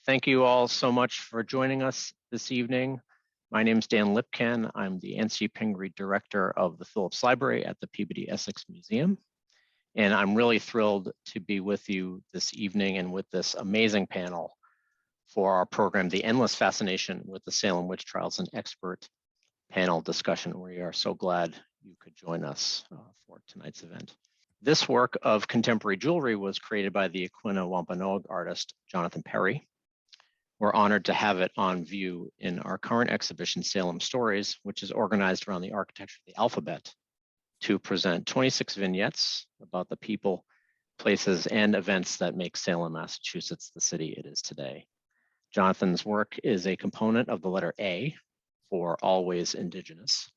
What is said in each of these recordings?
Thank you all so much for joining us this evening. My name is Dan Lipkin. I'm the N.C. Pingree Director of the Phillips Library at the Peabody Essex Museum. And I'm really thrilled to be with you this evening and with this amazing panel for our program, The Endless Fascination with the Salem Witch Trials, an expert panel discussion. We are so glad you could join us for tonight's event. This work of contemporary jewelry was created by the Aquinnah Wampanoag artist, Jonathan Perry. We're honored to have it on view in our current exhibition, Salem Stories, which is organized around the architecture of the alphabet to present 26 vignettes about the people, places, and events that make Salem, Massachusetts, the city it is today. Jonathan's work is a component of the letter A for Always Indigenous.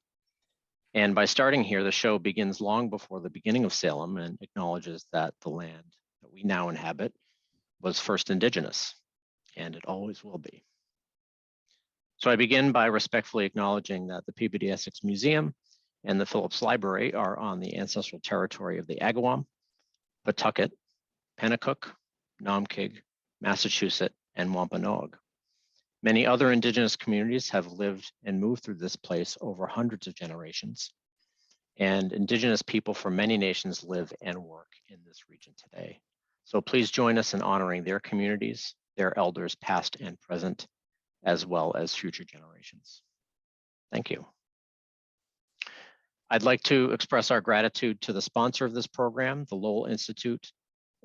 And by starting here, the show begins long before the beginning of Salem and acknowledges that the land that we now inhabit was first indigenous, and it always will be. So I begin by respectfully acknowledging that the Peabody Essex Museum and the Phillips Library are on the ancestral territory of the Agawam, Pawtucket, Pennacook, Nomkig, Massachusetts, and Wampanoag. Many other indigenous communities have lived and moved through this place over hundreds of generations, and indigenous people from many nations live and work in this region today. So please join us in honoring their communities, their elders past and present, as well as future generations. Thank you. I'd like to express our gratitude to the sponsor of this program, the Lowell Institute,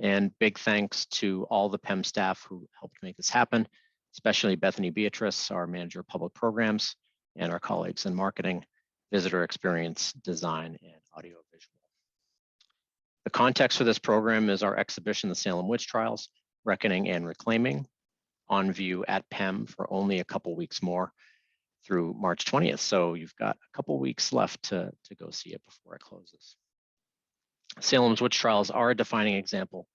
and big thanks to all the PEM staff who helped make this happen, especially Bethany Beatrice, our Manager of Public Programs, and our colleagues in marketing, visitor experience, design, and audiovisual. The context for this program is our exhibition, The Salem Witch Trials, Reckoning and Reclaiming, on view at PEM for only a couple weeks more through March 20th. So you've got a couple weeks left to go see it before it closes. Salem's Witch Trials are a defining example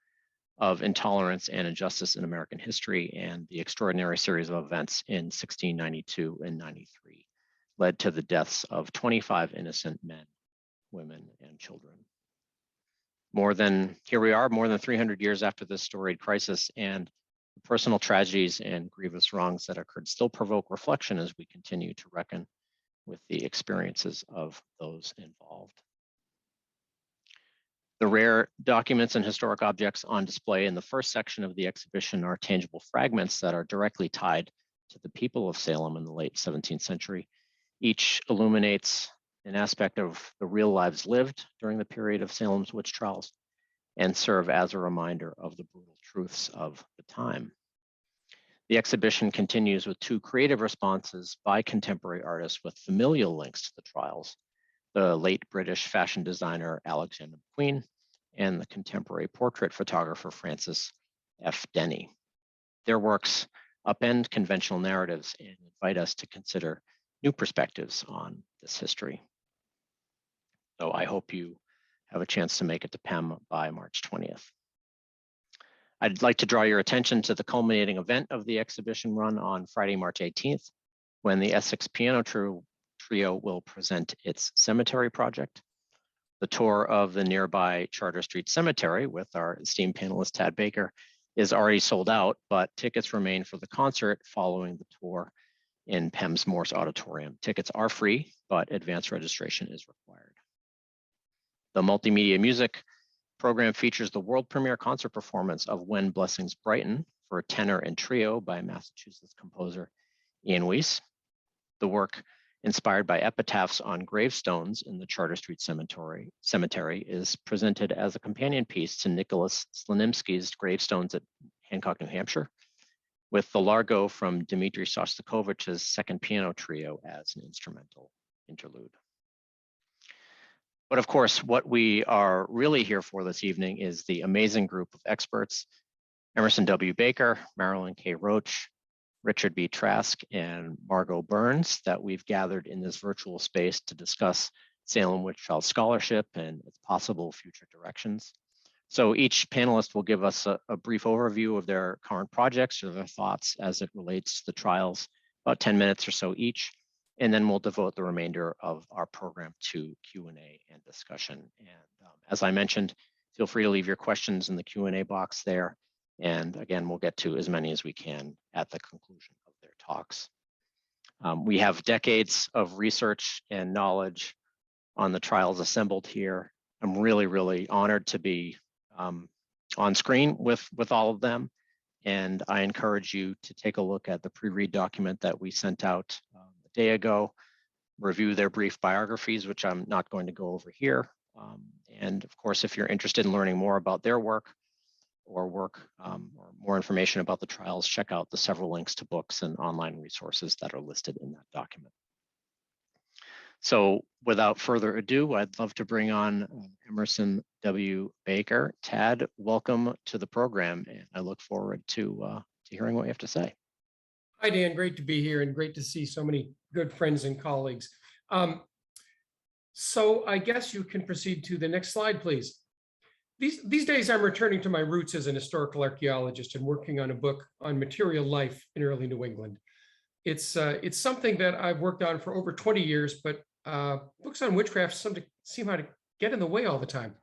of intolerance and injustice in American history, and the extraordinary series of events in 1692 and 93 led to the deaths of 25 innocent men, women, and children. Here we are, more than 300 years after this storied crisis, and the personal tragedies and grievous wrongs that occurred still provoke reflection as we continue to reckon with the experiences of those involved. The rare documents and historic objects on display in the first section of the exhibition are tangible fragments that are directly tied to the people of Salem in the late 17th century. Each illuminates an aspect of the real lives lived during the period of Salem's witch trials and serve as a reminder of the brutal truths of the time. The exhibition continues with two creative responses by contemporary artists with familial links to the trials: the late British fashion designer Alexander McQueen and the contemporary portrait photographer Francis F. Denny. Their works upend conventional narratives and invite us to consider new perspectives on this history. So I hope you have a chance to make it to PEM by March 20th. I'd like to draw your attention to the culminating event of the exhibition run on Friday, March 18th, when the Essex Piano Trio will present its cemetery project. The tour of the nearby Charter Street Cemetery with our esteemed panelist Tad Baker is already sold out, but tickets remain for the concert following the tour in PEM's Morse Auditorium. Tickets are free, but advance registration is required. The multimedia music program features the world premiere concert performance of When Blessings Brighten for tenor and trio by Massachusetts composer Ian Weiss. The work, inspired by epitaphs on gravestones in the Charter Street Cemetery, is presented as a companion piece to Nicholas Slanimsky's Gravestones at Hancock, New Hampshire, with the Largo from Dmitri Shostakovich's second piano trio as an instrumental interlude. But of course, what we are really here for this evening is the amazing group of experts: Emerson W. Baker, Marilyn K. Roach, Richard B. Trask, and Margot Burns that we've gathered in this virtual space to discuss Salem Witch Trials scholarship and its possible future directions. So each panelist will give us a brief overview of their current projects or their thoughts as it relates to the trials, about 10 minutes or so each, and then we'll devote the remainder of our program to Q&A and discussion. And as I mentioned, feel free to leave your questions in the Q&A box there. And again, we'll get to as many as we can at the conclusion of their talks. We have decades of research and knowledge on the trials assembled here. I'm really, really honored to be on screen with all of them. And I encourage you to take a look at the pre-read document that we sent out a day ago, review their brief biographies, which I'm not going to go over here. And of course, if you're interested in learning more about their work or more information about the trials, check out the several links to books and online resources that are listed in that document. So without further ado, I'd love to bring on Emerson W. Baker. Tad, welcome to the program, and I look forward to hearing what you have to say. Hi, Dan. Great to be here and great to see so many good friends and colleagues. So I guess you can proceed to the next slide, please. These days, I'm returning to my roots as an historical archaeologist and working on a book on material life in early New England. It's something that I've worked on for over 20 years, but books on witchcraft seem to get in the way all the time.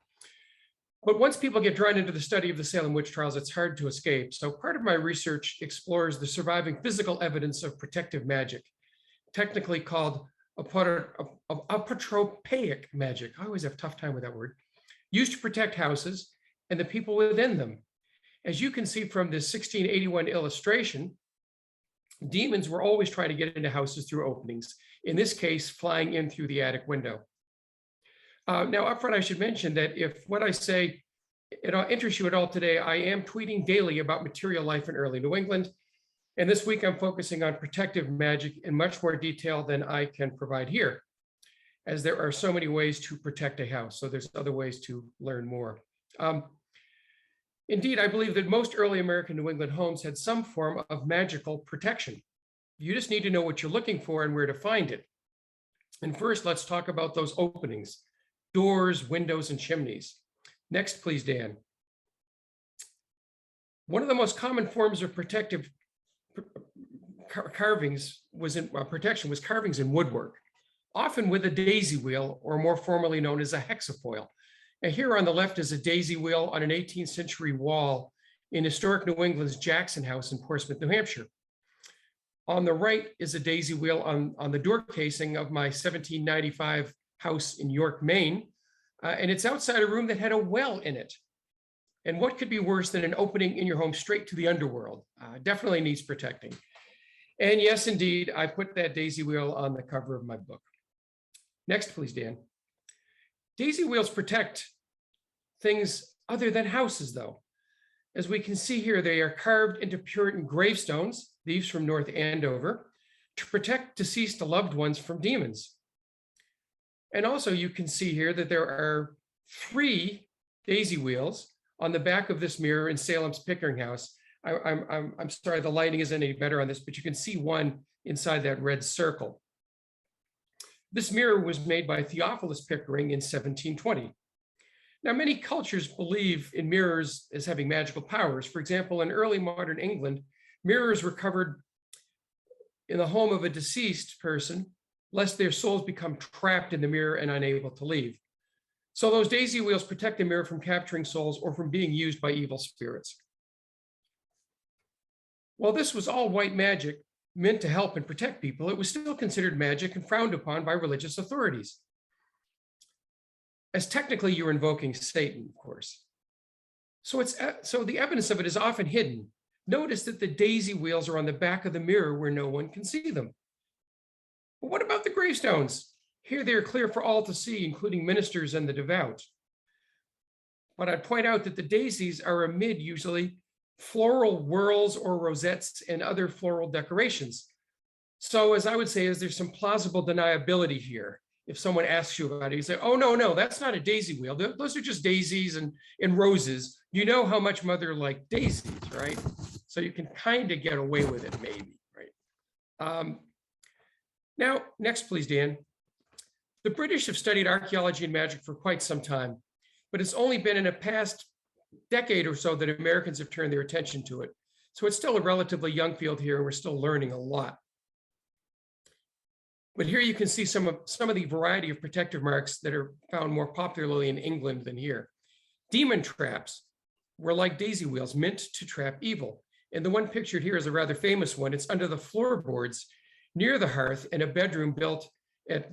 But once people get drawn into the study of the Salem witch trials, it's hard to escape. So part of my research explores the surviving physical evidence of protective magic, technically called apotropaic magic. I always have a tough time with that word, used to protect houses and the people within them. As you can see from this 1681 illustration, demons were always trying to get into houses through openings, in this case, flying in through the attic window. Now, upfront, I should mention that if what I say interests you at all today, I am tweeting daily about material life in early New England. And this week, I'm focusing on protective magic in much more detail than I can provide here, as there are so many ways to protect a house. So there's other ways to learn more. Indeed, I believe that most early American New England homes had some form of magical protection. You just need to know what you're looking for and where to find it. And first, let's talk about those openings: doors, windows, and chimneys. Next, please, Dan. One of the most common forms of protective carvings was carvings in woodwork, often with a daisy wheel, or more formally known as a hexafoil. And here on the left is a daisy wheel on an 18th century wall in historic New England's Jackson House in Portsmouth, New Hampshire. On the right is a daisy wheel on the door casing of my 1795 house in York, Maine. And it's outside a room that had a well in it. And what could be worse than an opening in your home straight to the underworld? Definitely needs protecting. And yes, indeed, I put that daisy wheel on the cover of my book. Next, please, Dan. Daisy wheels protect things other than houses, though. As we can see here, they are carved into Puritan gravestones, these from North Andover, to protect deceased loved ones from demons. And also you can see here that there are 3 daisy wheels on the back of this mirror in Salem's Pickering House. I'm sorry, the lighting isn't any better on this, but you can see one inside that red circle. This mirror was made by Theophilus Pickering in 1720. Now, many cultures believe in mirrors as having magical powers. For example, in early modern England, mirrors were covered in the home of a deceased person, lest their souls become trapped in the mirror and unable to leave. So those daisy wheels protect the mirror from capturing souls or from being used by evil spirits. While this was all white magic meant to help and protect people, it was still considered magic and frowned upon by religious authorities, as technically you're invoking Satan, of course. So the evidence of it is often hidden. Notice that the daisy wheels are on the back of the mirror where no one can see them. But what about the gravestones? Here they are clear for all to see, including ministers and the devout. But I'd point out that the daisies are amid usually floral whorls or rosettes and other floral decorations. So as I would say, is there's some plausible deniability here. If someone asks you about it, you say, oh, no, that's not a daisy wheel. Those are just daisies and roses. You know how much Mother liked daisies, right? So you can kind of get away with it, maybe, right? Now, next, please, Dan. The British have studied archaeology and magic for quite some time, but it's only been in the past decade or so that Americans have turned their attention to it. So it's still a relatively young field here, and we're still learning a lot. But here you can see some of the variety of protective marks that are found more popularly in England than here. Demon traps. were like daisy wheels meant to trap evil. And the one pictured here is a rather famous one. It's under the floorboards near the hearth in a bedroom built at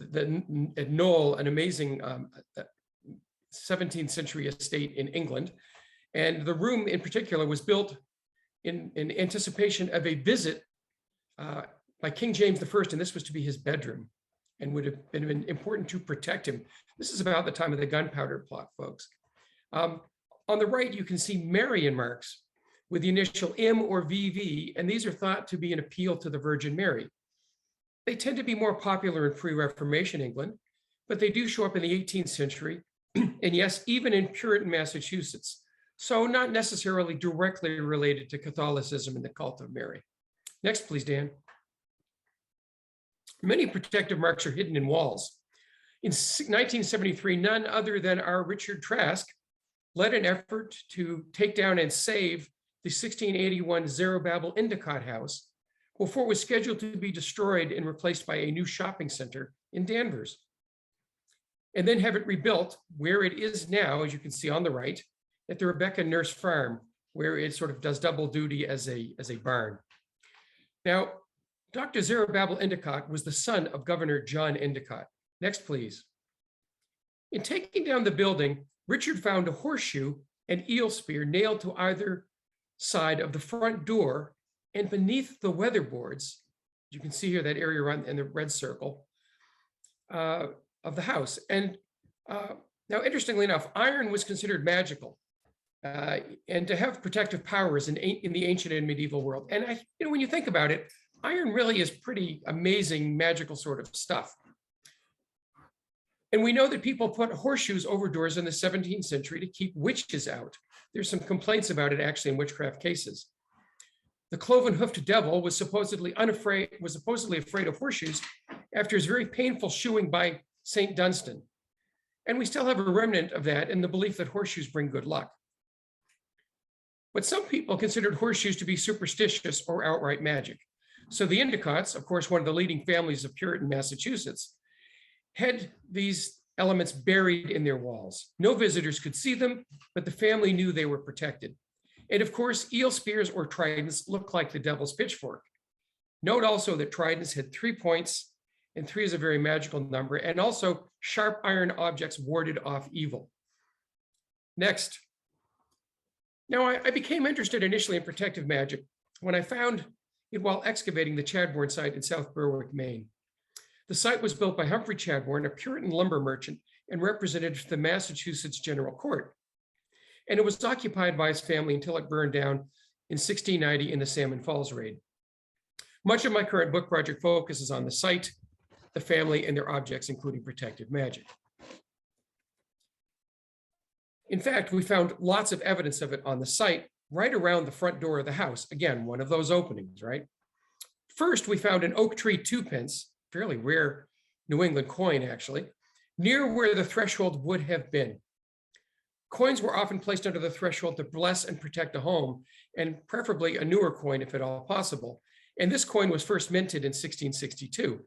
Knoll, an amazing 17th century estate in England. And the room in particular was built in anticipation of a visit by King James I, and this was to be his bedroom and would have been important to protect him. This is about the time of the gunpowder plot, folks. On the right, you can see Marian marks with the initial M or VV, and these are thought to be an appeal to the Virgin Mary. They tend to be more popular in pre-Reformation England, but they do show up in the 18th century, and yes, even in Puritan Massachusetts. So not necessarily directly related to Catholicism and the cult of Mary. Next, please, Dan. Many protective marks are hidden in walls. In 1973, none other than our Richard Trask led an effort to take down and save the 1681 Zerubbabel Endicott House before it was scheduled to be destroyed and replaced by a new shopping center in Danvers, and then have it rebuilt where it is now, as you can see on the right, at the Rebecca Nurse Farm, where it sort of does double duty as a barn. Now, Dr. Zerubbabel Endicott was the son of Governor John Endicott. Next, please. In taking down the building, Richard found a horseshoe and eel spear nailed to either side of the front door and beneath the weatherboards. You can see here that area around in the red circle of the house. And now, interestingly enough, iron was considered magical and to have protective powers in the ancient and medieval world. And when you think about it, iron really is pretty amazing magical sort of stuff. And we know that people put horseshoes over doors in the 17th century to keep witches out. There's some complaints about it actually in witchcraft cases. The cloven-hoofed devil was supposedly afraid of horseshoes after his very painful shoeing by St. Dunstan. And we still have a remnant of that in the belief that horseshoes bring good luck. But some people considered horseshoes to be superstitious or outright magic. So the Endicotts, of course, one of the leading families of Puritan Massachusetts, had these elements buried in their walls. No visitors could see them, but the family knew they were protected. And of course, eel spears or tridents look like the devil's pitchfork. Note also that tridents had 3 points, and 3 is a very magical number, and also sharp iron objects warded off evil. Next. Now, I became interested initially in protective magic when I found it while excavating the Chadbourne site in South Berwick, Maine. The site was built by Humphrey Chadbourne, a Puritan lumber merchant and representative to the Massachusetts General Court. And it was occupied by his family until it burned down in 1690 in the Salmon Falls raid. Much of my current book project focuses on the site, the family, and their objects, including protective magic. In fact, we found lots of evidence of it on the site right around the front door of the house. Again, one of those openings, right? First, we found an oak tree 2-pence, fairly rare New England coin actually, near where the threshold would have been. Coins were often placed under the threshold to bless and protect a home, and preferably a newer coin if at all possible. And this coin was first minted in 1662.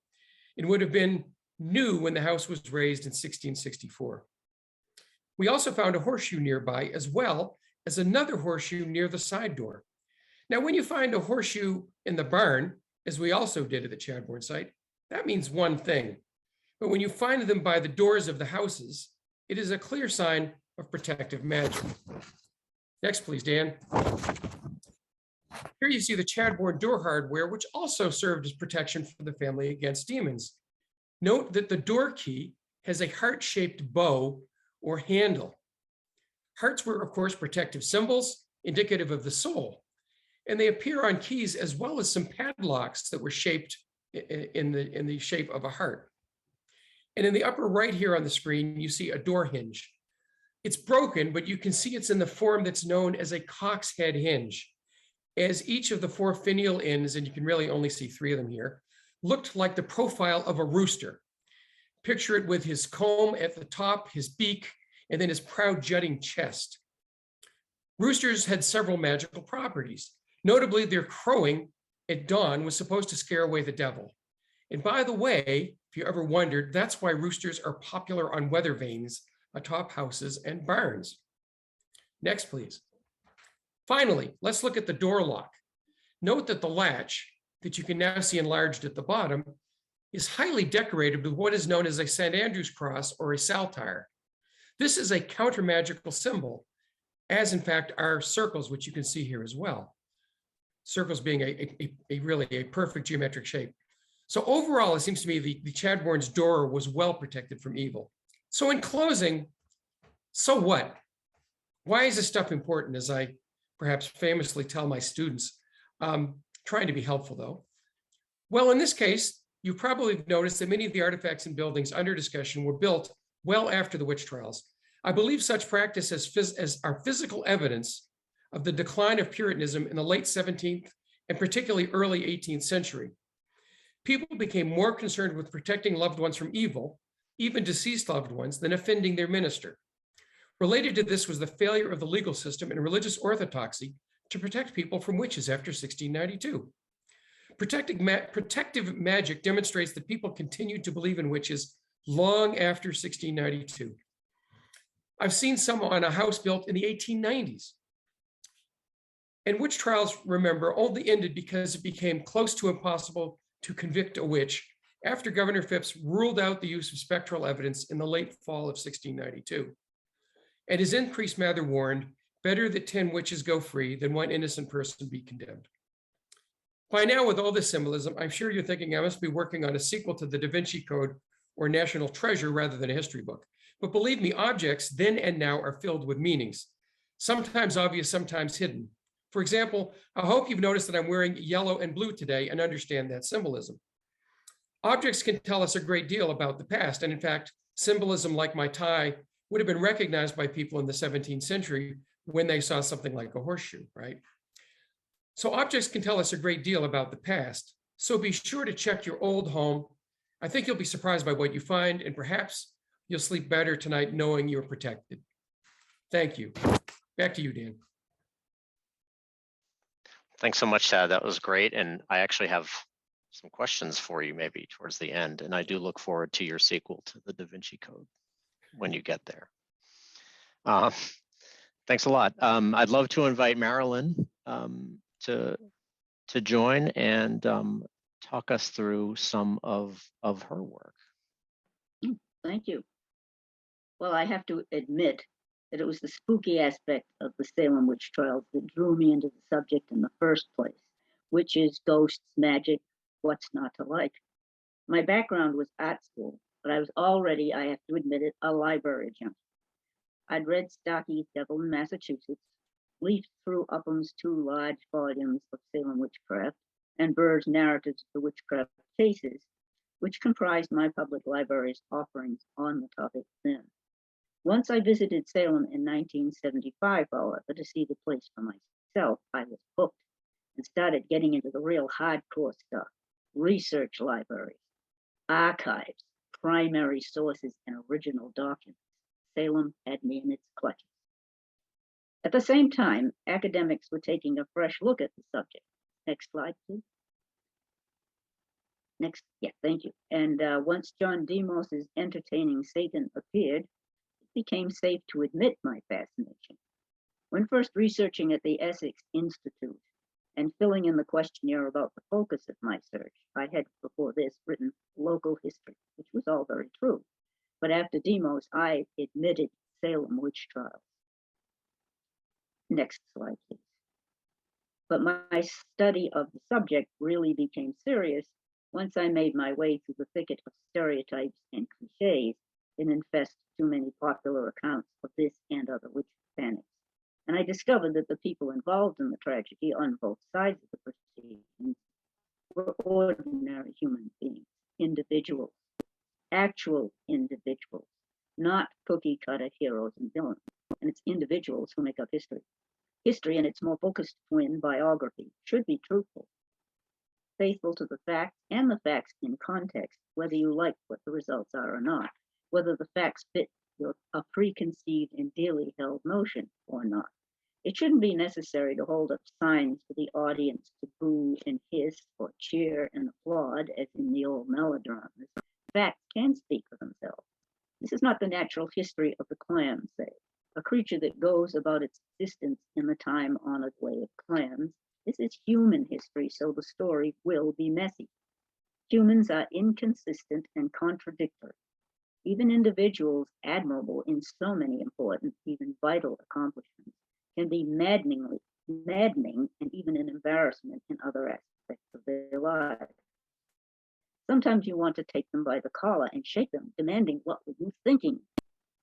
It would have been new when the house was raised in 1664. We also found a horseshoe nearby, as well as another horseshoe near the side door. Now, when you find a horseshoe in the barn, as we also did at the Chadbourne site, that means one thing. But when you find them by the doors of the houses, it is a clear sign of protective magic. Next, please, Dan. Here you see the Chadbourne door hardware, which also served as protection for the family against demons. Note that the door key has a heart-shaped bow or handle. Hearts were, of course, protective symbols, indicative of the soul, and they appear on keys as well as some padlocks that were shaped in the shape of a heart. And in the upper right here on the screen, you see a door hinge. It's broken, but you can see it's in the form that's known as a cock's head hinge, as each of the 4 finial ends, and you can really only see 3 of them here, looked like the profile of a rooster. Picture it with his comb at the top, his beak, and then his proud jutting chest. Roosters had several magical properties. Notably, their crowing at dawn was supposed to scare away the devil. And by the way, if you ever wondered, that's why roosters are popular on weather vanes atop houses and barns. Next, please. Finally, let's look at the door lock. Note that the latch, that you can now see enlarged at the bottom, is highly decorated with what is known as a St. Andrew's cross or a saltire. This is a counter-magical symbol, as in fact are circles, which you can see here as well. Circles being really a perfect geometric shape. So overall, it seems to me the Chadbourne's door was well protected from evil. So in closing, so what? Why is this stuff important, as I perhaps famously tell my students? Trying to be helpful though. Well, in this case, you probably have noticed that many of the artifacts and buildings under discussion were built well after the witch trials. I believe such practice as our physical evidence of the decline of Puritanism in the late 17th and particularly early 18th century. People became more concerned with protecting loved ones from evil, even deceased loved ones, than offending their minister. Related to this was the failure of the legal system and religious orthodoxy to protect people from witches after 1692. Protective magic demonstrates that people continued to believe in witches long after 1692. I've seen some on a house built in the 1890s. And witch trials, remember, only ended because it became close to impossible to convict a witch after Governor Phipps ruled out the use of spectral evidence in the late fall of 1692. And his increased Mather warned, better that 10 witches go free than one innocent person be condemned. By now, with all this symbolism, I'm sure you're thinking I must be working on a sequel to the Da Vinci Code or National Treasure rather than a history book. But believe me, objects then and now are filled with meanings, sometimes obvious, sometimes hidden. For example, I hope you've noticed that I'm wearing yellow and blue today and understand that symbolism. Objects can tell us a great deal about the past. And in fact, symbolism like my tie would have been recognized by people in the 17th century when they saw something like a horseshoe, right? So objects can tell us a great deal about the past. So be sure to check your old home. I think you'll be surprised by what you find, and perhaps you'll sleep better tonight knowing you're protected. Thank you. Back to you, Dan. Thanks so much, Tad. That was great. And I actually have some questions for you maybe towards the end. And I do look forward to your sequel to the Da Vinci Code when you get there. Thanks a lot. I'd love to invite Marilyn to join and talk us through some of her work. Thank you. Well, I have to admit that it was the spooky aspect of the Salem witch trials that drew me into the subject in the first place. Witches, ghosts, magic, what's not to like? My background was art school, but I was already, I have to admit it, a library junkie. I'd read Stoughton's Devil in Massachusetts, leafed through Upham's 2 large volumes of Salem Witchcraft and Burr's narratives of the witchcraft cases, which comprised my public library's offerings on the topic then. Once I visited Salem in 1975, however, to see the place for myself, I was hooked and started getting into the real hardcore stuff: research libraries, archives, primary sources, and original documents. Salem had me in its clutches. At the same time, academics were taking a fresh look at the subject. Next slide, please. Next, yeah, thank you. And once John Demos's Entertaining Satan appeared, it became safe to admit my fascination. When first researching at the Essex Institute and filling in the questionnaire about the focus of my search, I had before this written local history, which was all very true. But after Demos, I admitted Salem witch trials. Next slide, please. But my study of the subject really became serious once I made my way through the thicket of stereotypes and cliches that infest too many popular accounts of this and other witch panics. And I discovered that the people involved in the tragedy on both sides of the proceedings were ordinary human beings, individuals, actual individuals, not cookie-cutter heroes and villains. And it's individuals who make up history. History, in its more focused twin, biography, should be truthful, faithful to the facts and the facts in context, whether you like what the results are or not, whether the facts fit a preconceived and dearly held notion or not. It shouldn't be necessary to hold up signs for the audience to boo and hiss or cheer and applaud, as in the old melodramas. Facts can speak for themselves. This is not the natural history of the clan, say, a creature that goes about its existence in the time-honored way of clans. This is human history, so the story will be messy. Humans are inconsistent and contradictory. Even individuals admirable in so many important, even vital accomplishments can be maddening and even an embarrassment in other aspects of their lives. Sometimes you want to take them by the collar and shake them, demanding, "What were you thinking?"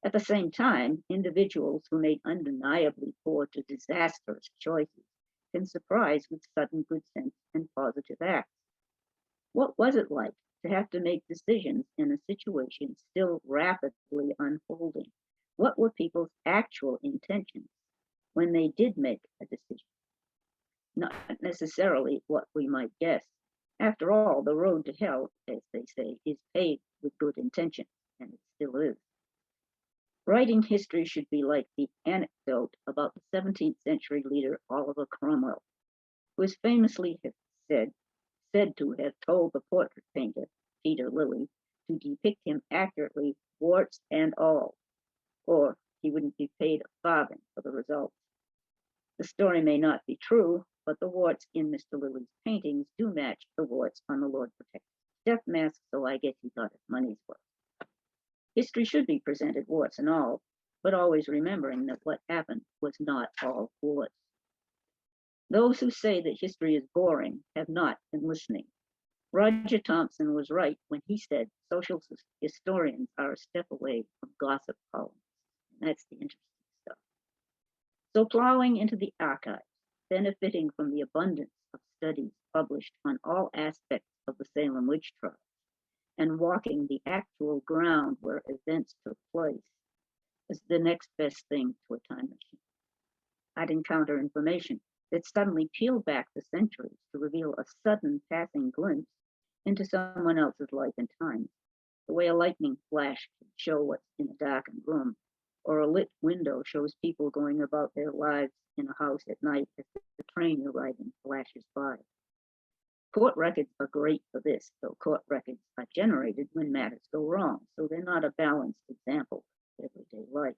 At the same time, individuals who made undeniably poor to disastrous choices can surprise with sudden good sense and positive acts. What was it like to have to make decisions in a situation still rapidly unfolding? What were people's actual intentions when they did make a decision? Not necessarily what we might guess. After all, the road to hell, as they say, is paved with good intentions, and it still is. Writing history should be like the anecdote about the 17th century leader Oliver Cromwell, who is famously said to have told the portrait painter, Peter Lilly, to depict him accurately, warts and all, or he wouldn't be paid a farthing for the results. The story may not be true, but the warts in Mr. Lilly's paintings do match the warts on the Lord Protector's death mask, so I guess he got his money's worth. History should be presented warts and all, but always remembering that what happened was not all warts. Those who say that history is boring have not been listening. Roger Thompson was right when he said social historians are a step away from gossip columns. And that's the interesting stuff. So plowing into the archives, benefiting from the abundance of studies published on all aspects of the Salem witch trials, and walking the actual ground where events took place is the next best thing to a time machine. I'd encounter information that suddenly peeled back the centuries to reveal a sudden passing glimpse into someone else's life and time, the way a lightning flash can show what's in a darkened room, or a lit window shows people going about their lives in a house at night as the train you're riding flashes by. Court records are great for this, though court records are generated when matters go wrong, so they're not a balanced example of everyday life.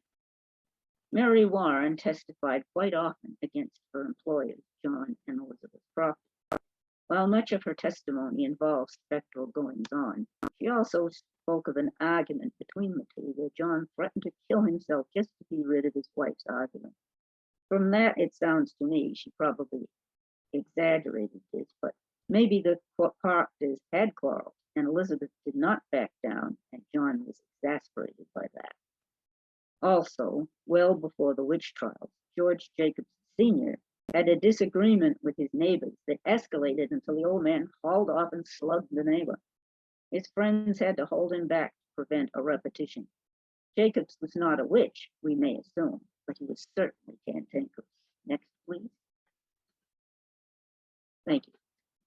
Mary Warren testified quite often against her employers, John and Elizabeth Proctor. While much of her testimony involved spectral goings-on, she also spoke of an argument between the two where John threatened to kill himself just to be rid of his wife's argument. From that, it sounds to me she probably exaggerated this, but maybe the Proctors had quarreled, and Elizabeth did not back down, and John was exasperated by that. Also, well before the witch trials, George Jacobs Sr. had a disagreement with his neighbors that escalated until the old man hauled off and slugged the neighbor. His friends had to hold him back to prevent a repetition. Jacobs was not a witch, we may assume, but he was certainly cantankerous. Next, please. Thank you.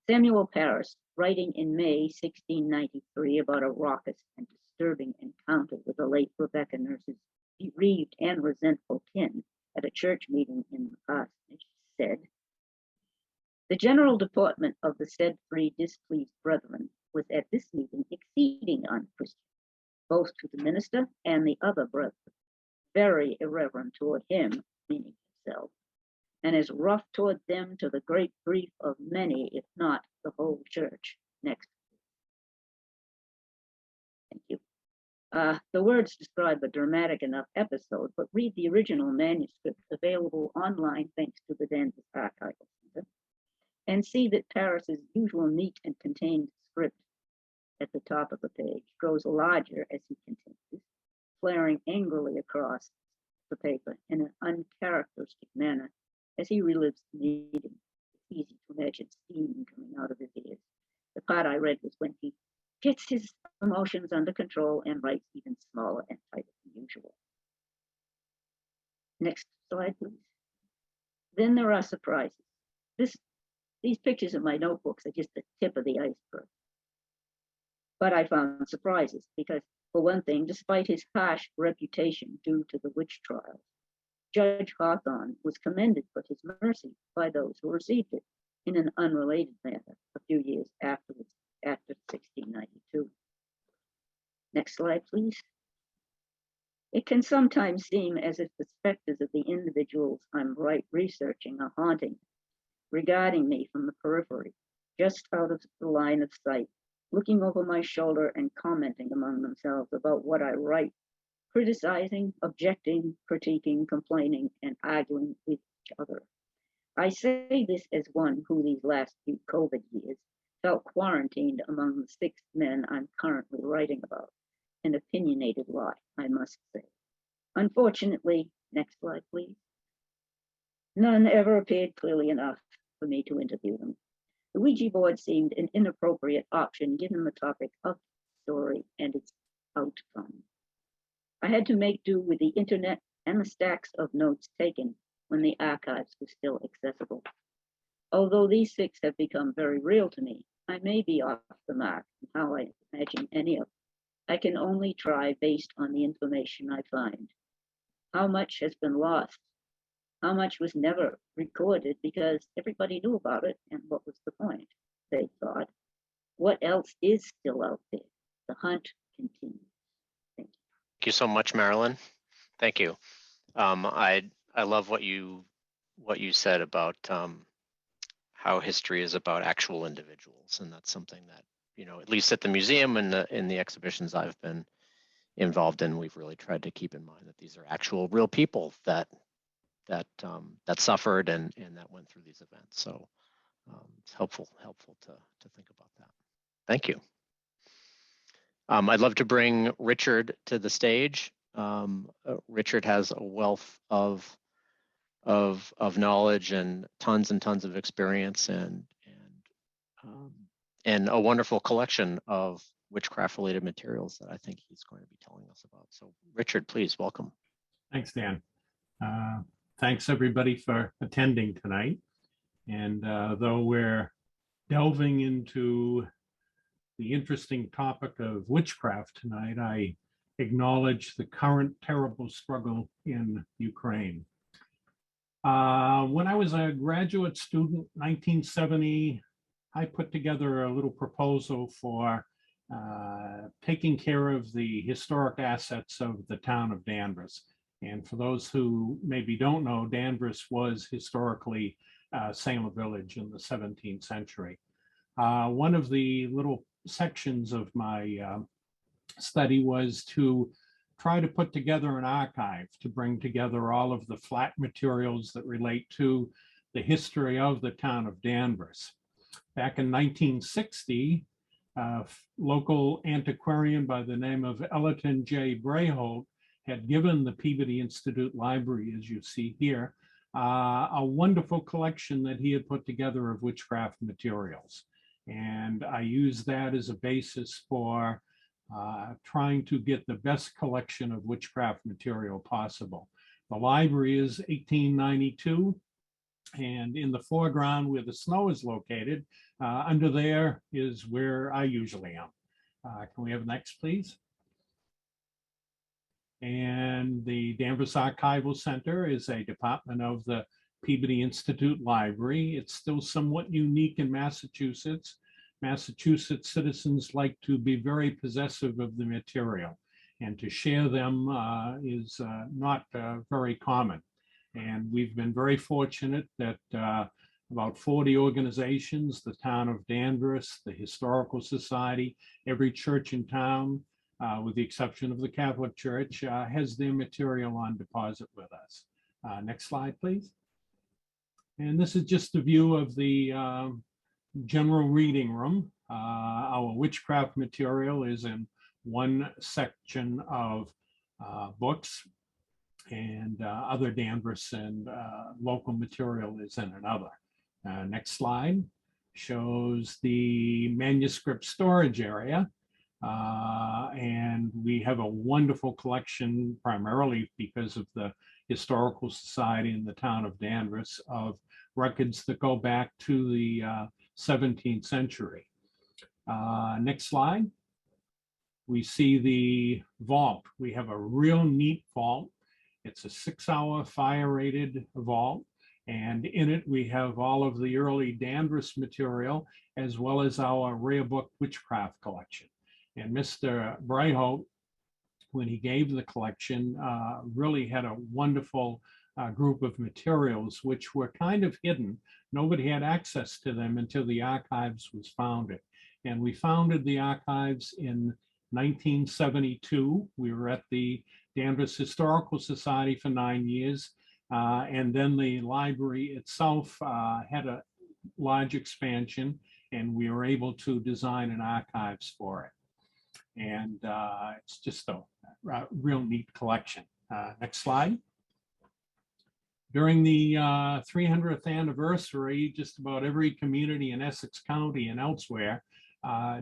Samuel Parris, writing in May 1693 about a raucous and disturbing encounter with the late Rebecca Nurse's bereaved and resentful kin at a church meeting in the parsonage, said, "The general deportment of the said three displeased brethren was at this meeting exceeding unchristian, both to the minister and the other brethren, very irreverent toward him," meaning himself, "and as rough toward them to the great grief of many, if not the whole church." Next. Thank you. The words describe a dramatic enough episode, but read the original manuscript available online thanks to the Danvers Archival Center, and see that Parris's usual neat and contained script at the top of the page grows larger as he continues, flaring angrily across the paper in an uncharacteristic manner as he relives the meeting. It's easy to imagine steam coming out of his ears. The part I read was when he gets his emotions under control and writes even smaller and tighter than usual. Next slide, please. Then there are surprises. These pictures in my notebooks are just the tip of the iceberg. But I found surprises because, for one thing, despite his harsh reputation due to the witch trials, Judge Hawthorne was commended for his mercy by those who received it in an unrelated manner a few years afterwards, after 1692. Next slide, please. It can sometimes seem as if the specters of the individuals I'm researching are haunting, regarding me from the periphery, just out of the line of sight, looking over my shoulder and commenting among themselves about what I write, criticizing, objecting, critiquing, complaining, and arguing with each other. I say this as one who these last few COVID years felt quarantined among the 6 men I'm currently writing about. An opinionated lot, I must say. Unfortunately, next slide, please. None ever appeared clearly enough for me to interview them. The Ouija board seemed an inappropriate option given the topic of the story and its outcome. I had to make do with the internet and the stacks of notes taken when the archives were still accessible. Although these 6 have become very real to me, I may be off the mark in how I imagine any of them. I can only try based on the information I find. How much has been lost? How much was never recorded because everybody knew about it, and what was the point, they thought. What else is still out there? The hunt continues. Thank you. Thank you so much, Marilyn. Thank you. I love what you said about how history is about actual individuals, and that's something that, you know, at least at the museum and in the exhibitions I've been involved in, we've really tried to keep in mind that these are actual real people that suffered and that went through these events. So it's helpful to think about that. Thank you. I'd love to bring Richard to the stage. Richard has a wealth of knowledge and tons of experience and a wonderful collection of witchcraft-related materials that I think he's going to be telling us about. So Richard, please, welcome. Thanks, Dan. Thanks, everybody, for attending tonight. And though we're delving into the interesting topic of witchcraft tonight, I acknowledge the current terrible struggle in Ukraine. When I was a graduate student, 1970, I put together a little proposal for taking care of the historic assets of the town of Danvers. And for those who maybe don't know, Danvers was historically Salem village in the 17th century. One of the little sections of my study was to try to put together an archive to bring together all of the flat materials that relate to the history of the town of Danvers. Back in 1960, a local antiquarian by the name of Ellerton J. Brayholt had given the Peabody Institute Library, as you see here, a wonderful collection that he had put together of witchcraft materials. And I used that as a basis for trying to get the best collection of witchcraft material possible. The library is 1892, and in the foreground where the snow is located, under there is where I usually am. Can we have next, please? And the Danvers Archival Center is a department of the Peabody Institute Library. It's still somewhat unique in Massachusetts. Massachusetts citizens like to be very possessive of the material, and to share them is not very common. And we've been very fortunate that about 40 organizations, the town of Danvers, the Historical Society, every church in town, with the exception of the Catholic Church, has their material on deposit with us. Next slide, please. And this is just a view of the general reading room. Our witchcraft material is in one section of books, and other Danvers and local material is in another. Next slide shows the manuscript storage area. And we have a wonderful collection, primarily because of the Historical Society in the town of Danvers, of records that go back to the 17th century. Next slide. We see the vault. We have a real neat vault. It's a 6-hour fire-rated vault. And in it, we have all of the early Danvers material, as well as our rare book witchcraft collection. And Mr. Brayholt when he gave the collection, really had a wonderful group of materials which were kind of hidden. Nobody had access to them until the archives was founded. And we founded the archives in 1972. We were at the Danvers Historical Society for 9 years. And then the library itself had a large expansion, and we were able to design an archives for it. And it's just a real neat collection. Next slide. During the 300th anniversary, just about every community in Essex County and elsewhere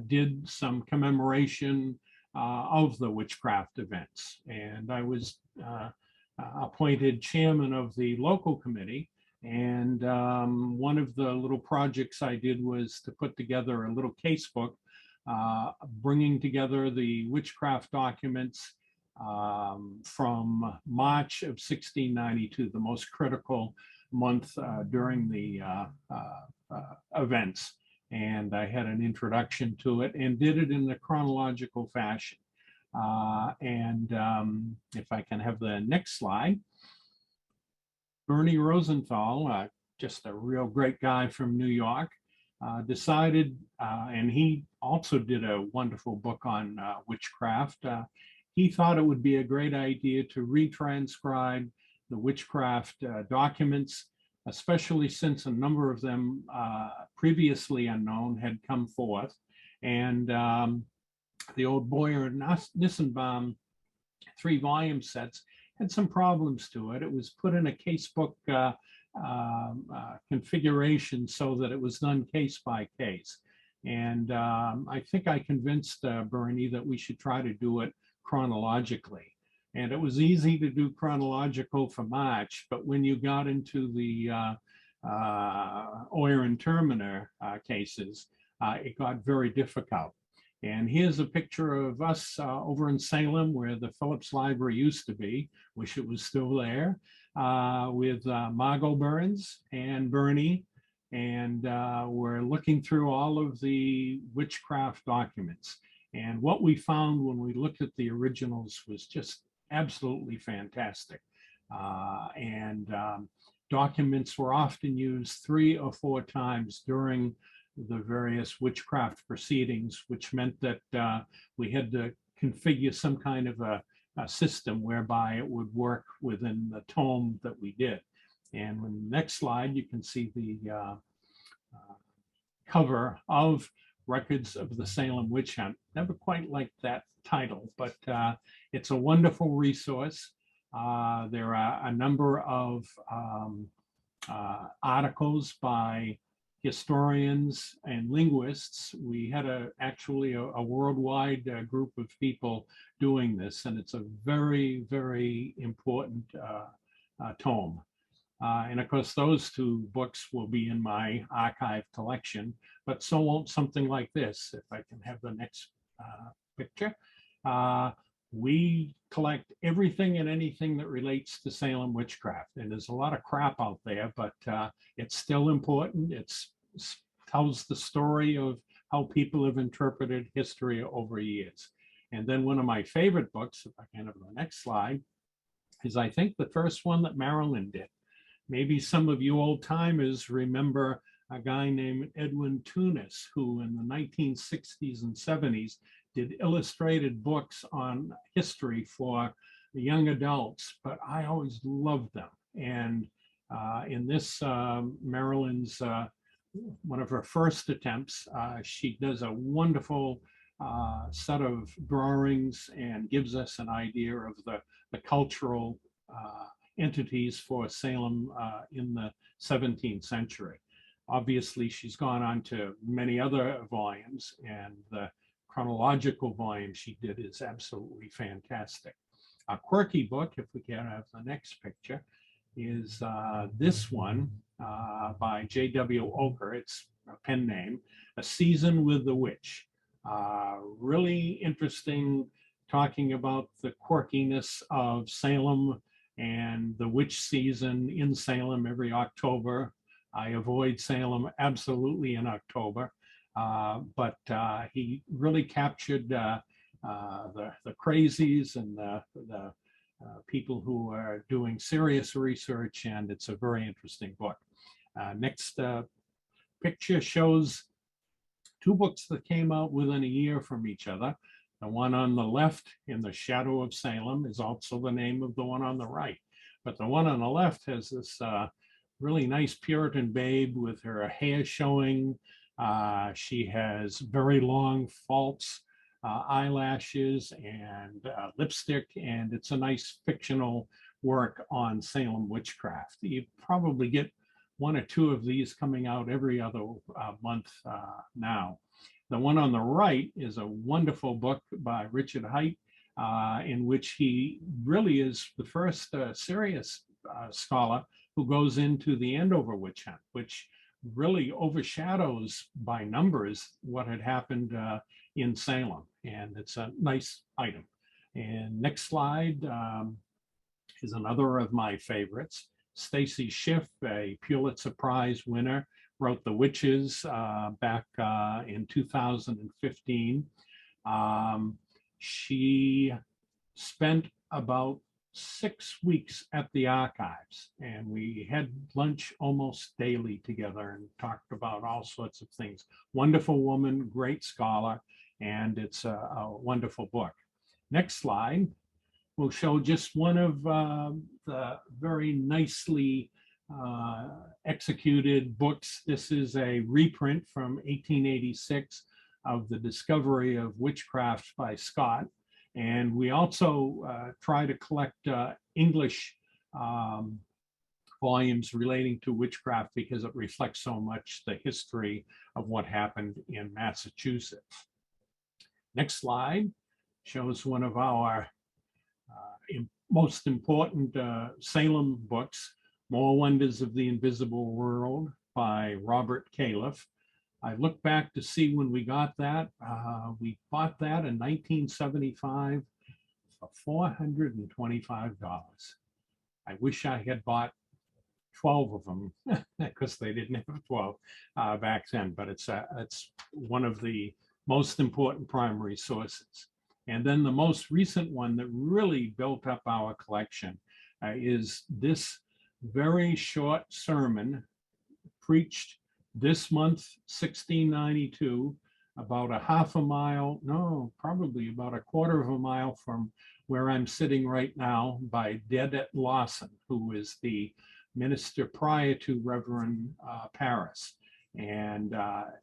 did some commemoration of the witchcraft events. And I was appointed chairman of the local committee. And one of the little projects I did was to put together a little casebook, bringing together the witchcraft documents from March of 1692, the most critical month during the events. And I had an introduction to it and did it in a chronological fashion. If I can have the next slide. Bernie Rosenthal, just a real great guy from New York, decided, and he also did a wonderful book on witchcraft. He thought it would be a great idea to retranscribe the witchcraft documents, especially since a number of them previously unknown had come forth. And the old Boyer and Nissenbaum 3-volume sets had some problems to it. It was put in a casebook configuration so that it was done case by case. And I think I convinced Bernie that we should try to do it chronologically. And it was easy to do chronological for March, but when you got into the Oyer and Terminer cases, it got very difficult. And here's a picture of us over in Salem, where the Phillips Library used to be. Wish it was still there, with Margot Burns and Bernie. And we're looking through all of the witchcraft documents. And what we found when we looked at the originals was just absolutely fantastic. Documents were often used 3 or 4 times during the various witchcraft proceedings, which meant that we had to configure some kind of a system whereby it would work within the tome that we did. And on the next slide, you can see the cover of Records of the Salem Witch Hunt. Never quite liked that title, but it's a wonderful resource. There are a number of articles by historians and linguists. We had actually a worldwide group of people doing this, and it's a very, very important tome. And of course, those 2 books will be in my archive collection, but so won't something like this. If I can have the next picture. We collect everything and anything that relates to Salem witchcraft. And there's a lot of crap out there, but it's still important. It tells the story of how people have interpreted history over years. And then one of my favorite books, if I can have the next slide, is I think the first one that Marilyn did. Maybe some of you old timers remember a guy named Edwin Tunis, who in the 1960s and 70s did illustrated books on history for the young adults, but I always loved them. And in this, Marilyn's, one of her first attempts, she does a wonderful set of drawings and gives us an idea of the cultural entities for Salem in the 17th century. Obviously, she's gone on to many other volumes, and the chronological volume she did is absolutely fantastic. A quirky book, if we can have the next picture, is this one by J.W. Oker. It's a pen name, A Season with the Witch. Really interesting, talking about the quirkiness of Salem and the witch season in Salem every October. I avoid Salem absolutely in October, but he really captured the crazies and the people who are doing serious research, and it's a very interesting book. Next picture shows two books that came out within a year from each other. The one on the left, In the Shadow of Salem, is also the name of the one on the right. But the one on the left has this really nice Puritan babe with her hair showing. She has very long false eyelashes and lipstick, and it's a nice fictional work on Salem witchcraft. You probably get one or two of these coming out every other month now. The one on the right is a wonderful book by Richard Haidt, in which he really is the first serious scholar who goes into the Andover witch hunt, which really overshadows by numbers what had happened in Salem. And it's a nice item. And next slide is another of my favorites. Stacy Schiff, a Pulitzer Prize winner, wrote The Witches back in 2015. She spent about 6 weeks at the archives, and we had lunch almost daily together and talked about all sorts of things. Wonderful woman, great scholar, and it's a wonderful book. Next slide will show just one of the very nicely executed books. This is a reprint from 1886 of The Discovery of Witchcraft by Scott. And we also try to collect English volumes relating to witchcraft because it reflects so much the history of what happened in Massachusetts. Next slide shows one of our most important Salem books, More Wonders of the Invisible World by Robert Califf. I look back to see when we got that. We bought that in 1975 for $425. I wish I had bought 12 of them because they didn't have 12 back then, but it's one of the most important primary sources. And then the most recent one that really built up our collection is this very short sermon preached this month, 1692, about a half a mile, no, probably about a quarter of a mile from where I'm sitting right now, by Dedet Lawson, who is the minister prior to Reverend Paris. And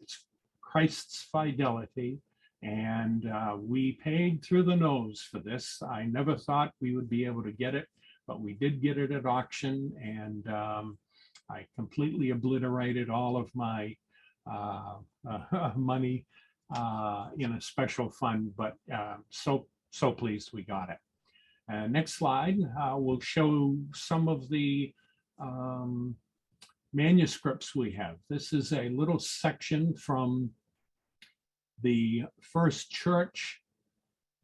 it's Christ's Fidelity. And we paid through the nose for this. I never thought we would be able to get it, but we did get it at auction. And I completely obliterated all of my money in a special fund, but so pleased we got it. Next slide will show some of the manuscripts we have. This is a little section from the first church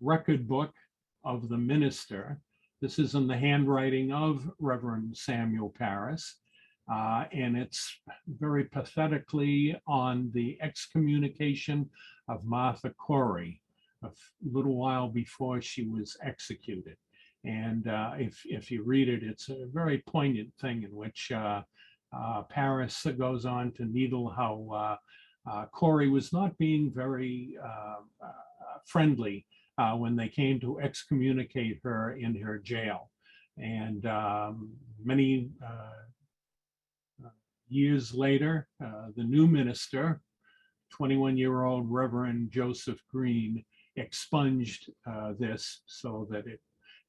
record book of the minister. This is in the handwriting of Reverend Samuel Paris. And it's very pathetically on the excommunication of Martha Corey a little while before she was executed. And if you read it, it's a very poignant thing in which Paris goes on to needle how Corey was not being very friendly when they came to excommunicate her in her jail. And many years later, the new minister, 21-year-old Reverend Joseph Green, expunged this so that it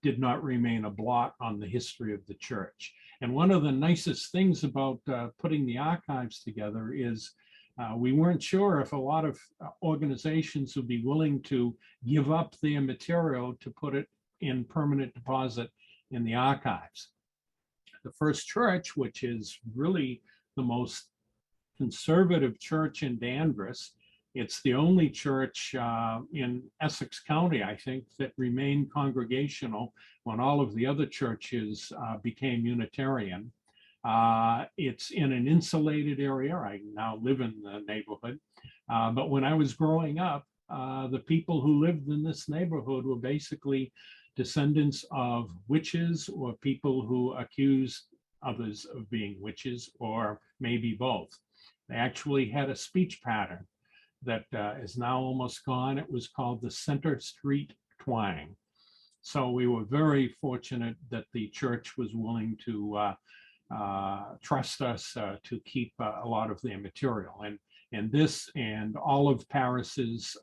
did not remain a blot on the history of the church. And one of the nicest things about putting the archives together is we weren't sure if a lot of organizations would be willing to give up their material to put it in permanent deposit in the archives. The First Church, which is really the most conservative church in Danvers, it's the only church in Essex County, I think, that remained congregational when all of the other churches became Unitarian. It's in an insulated area. I now live in the neighborhood. But when I was growing up, the people who lived in this neighborhood were basically descendants of witches or people who accused others of being witches, or maybe both. They actually had a speech pattern that is now almost gone. It was called the Center Street Twang. So we were very fortunate that the church was willing to trust us to keep a lot of their material. And this and all of Paris's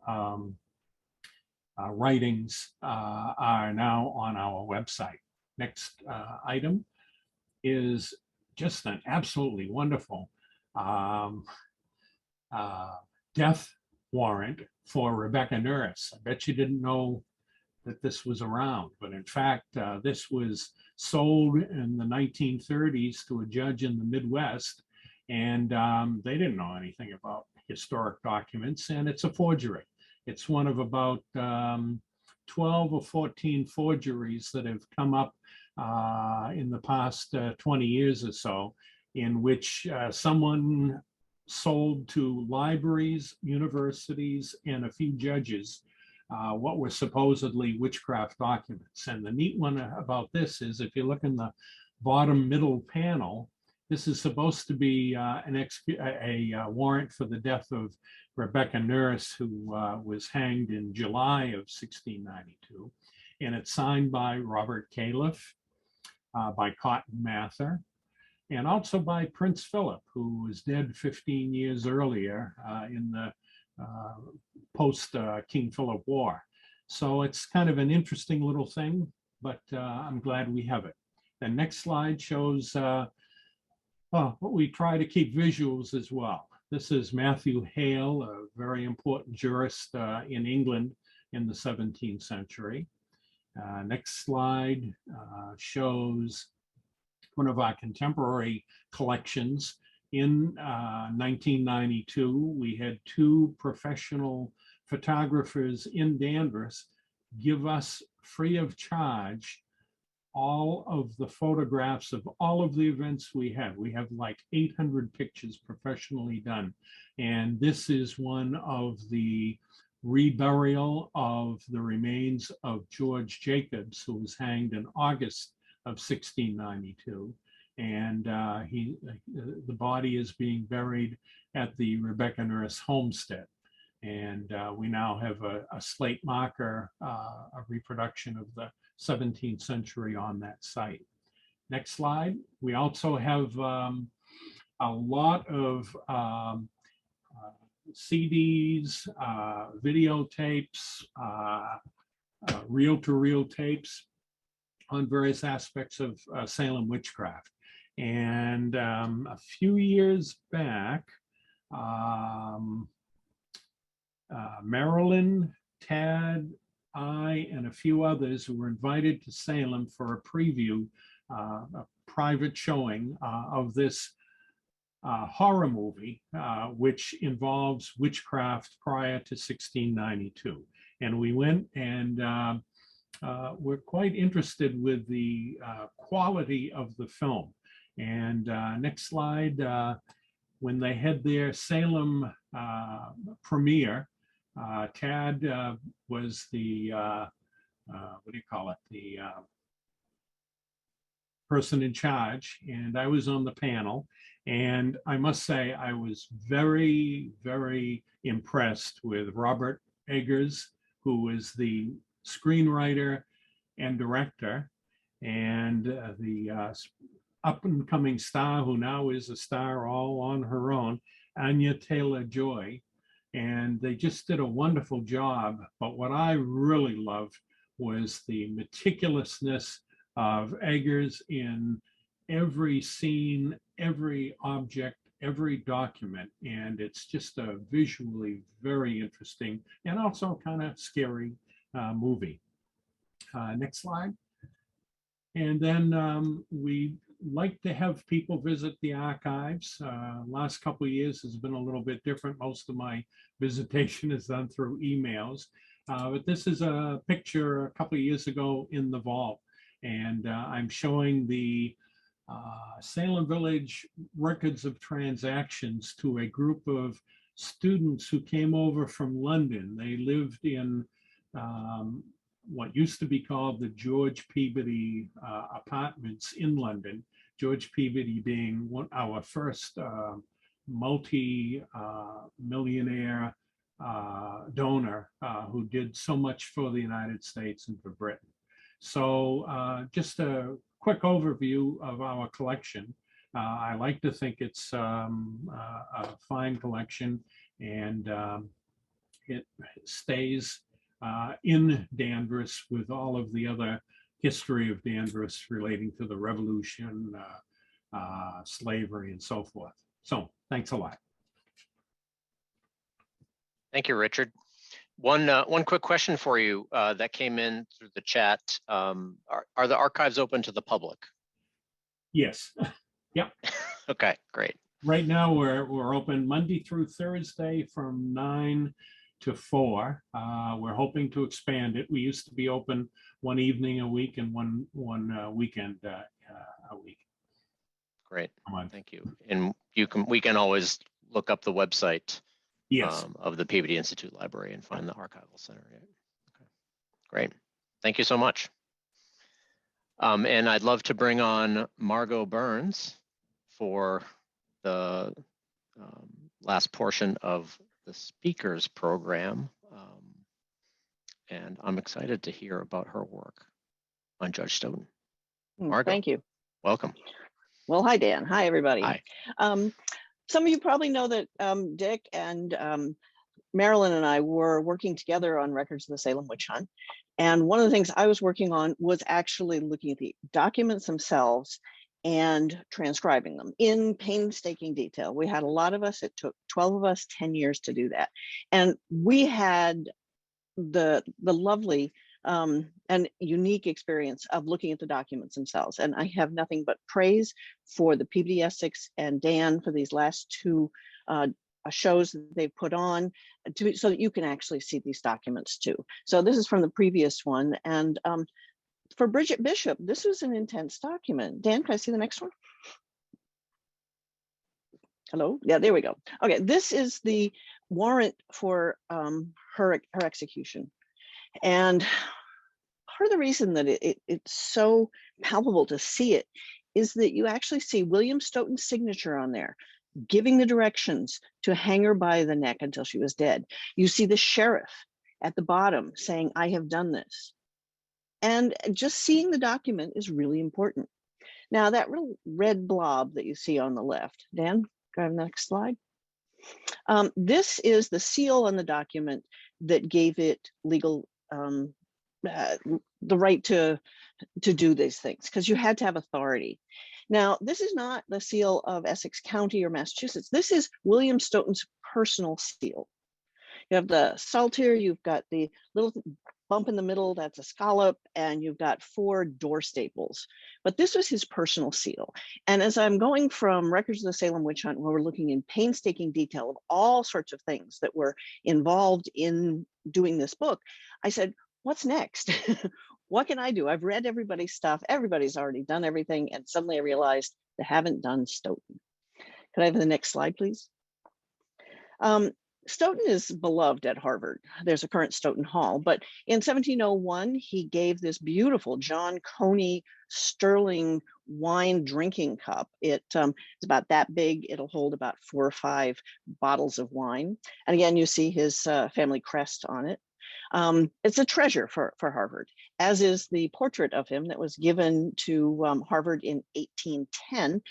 writings are now on our website. Next item is just an absolutely wonderful death warrant for Rebecca Nurse. I bet you didn't know that this was around, but in fact, this was sold in the 1930s to a judge in the Midwest, and they didn't know anything about historic documents, and it's a forgery. It's one of about 12 or 14 forgeries that have come up in the past 20 years or so, in which someone sold to libraries, universities, and a few judges what were supposedly witchcraft documents. And the neat one about this is, if you look in the bottom middle panel, this is supposed to be a warrant for the death of Rebecca Nurse, who was hanged in July of 1692. And it's signed by Robert Califf, by Cotton Mather, and also by Prince Philip, who was dead 15 years earlier in the post-King Philip War. So it's kind of an interesting little thing, but I'm glad we have it. The next slide shows what we try to keep visuals as well. This is Matthew Hale, a very important jurist in England in the 17th century. Next slide shows one of our contemporary collections. In 1992, we had two professional photographers in Danvers give us free of charge all of the photographs of all of the events we have. We have like 800 pictures professionally done. And this is one of the reburial of the remains of George Jacobs, who was hanged in August of 1692. And the body is being buried at the Rebecca Nurse homestead. And we now have a slate marker, a reproduction of the 17th century on that site. Next slide. We also have a lot of CDs, videotapes, reel-to-reel tapes on various aspects of Salem witchcraft. And a few years back, Marilyn, Tad, I, and a few others were invited to Salem for a preview, a private showing of this horror movie, which involves witchcraft prior to 1692. And we went, and we're quite interested with the quality of the film. And next slide, when they had their Salem premiere, Tad was the, what do you call it? The person in charge, and I was on the panel. And I must say, I was very, very impressed with Robert Eggers, who is the screenwriter and director, and the up-and-coming star, who now is a star all on her own, Anya Taylor-Joy. And they just did a wonderful job. But what I really loved was the meticulousness of Eggers in every scene, every object, every document. And it's just a visually very interesting and also kind of scary movie. Next slide. And then we like to have people visit the archives. Last couple of years has been a little bit different. Most of my visitation is done through emails. But this is a picture a couple of years ago in the vault. And I'm showing the Salem Village records of transactions to a group of students who came over from London. They lived in what used to be called the George Peabody apartments in London. George Peabody being our first multi-millionaire donor who did so much for the United States and for Britain. So just a quick overview of our collection. I like to think it's a fine collection, and it stays in Danvers with all of the other history of Danvers relating to the Revolution, slavery, and so forth. So thanks a lot. Thank you, Richard. One quick question for you that came in through the chat. Are the archives open to the public? Yes. Yep. Okay, great. Right now we're open Monday through Thursday from 9 to 4. We're hoping to expand it. We used to be open one evening a week and one weekend a week. Great. Thank you. And we can always look up the website. Yes. Of the Peabody Institute Library and find the archival center. Yeah. Okay. Great. Thank you so much. And I'd love to bring on Margot Burns for the last portion of the speakers program. And I'm excited to hear about her work on Judge Stoughton. Margot, thank you. Welcome. Well, hi, Dan. Hi, everybody. Hi. Some of you probably know that Dick and Marilyn and I were working together on records of the Salem witch hunt. And one of the things I was working on was actually looking at the documents themselves and transcribing them in painstaking detail. We had a lot of us. It took 12 of us 10 years to do that. And we had the lovely and unique experience of looking at the documents themselves. And I have nothing but praise for the Peabody Essex and Dan for these last two shows that they've put on so that you can actually see these documents too. So this is from the previous one. And for Bridget Bishop, this was an intense document. Dan, can I see the next one? Hello? Yeah, there we go. Okay, this is the warrant for her execution. And part of the reason that it's so palpable to see it is that you actually see William Stoughton's signature on there, giving the directions to hang her by the neck until she was dead. You see the sheriff at the bottom saying, I have done this. And just seeing the document is really important. Now, that little red blob that you see on the left, Dan, go ahead to the next slide. This is the seal on the document that gave it legal the right to do these things, because you had to have authority. Now, this is not the seal of Essex County or Massachusetts. This is William Stoughton's personal seal. You have the saltire, you've got the little bump in the middle, that's a scallop, and you've got 4 door staples. But this was his personal seal. And as I'm going from records of the Salem witch hunt, where we're looking in painstaking detail of all sorts of things that were involved in doing this book, I said, what's next? What can I do? I've read everybody's stuff. Everybody's already done everything. And suddenly I realized they haven't done Stoughton. Could I have the next slide, please? Stoughton is beloved at Harvard. There's a current Stoughton Hall, but in 1701, he gave this beautiful John Coney sterling wine drinking cup. It's about that big. It'll hold about 4 or 5 bottles of wine. And again, you see his family crest on it. It's a treasure for Harvard, as is the portrait of him that was given to Harvard in 1810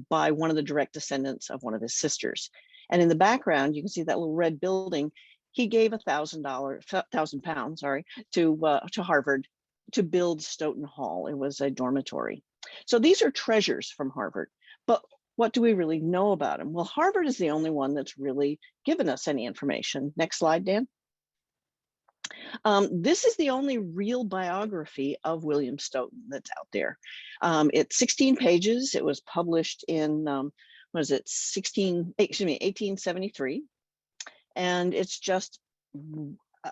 by one of the direct descendants of one of his sisters. And in the background, you can see that little red building. He gave £1,000, sorry, to Harvard to build Stoughton Hall. It was a dormitory. So these are treasures from Harvard. But what do we really know about him? Well, Harvard is the only one that's really given us any information. Next slide, Dan. This is the only real biography of William Stoughton that's out there. It's 16 pages. It was published in, 1873. And it's just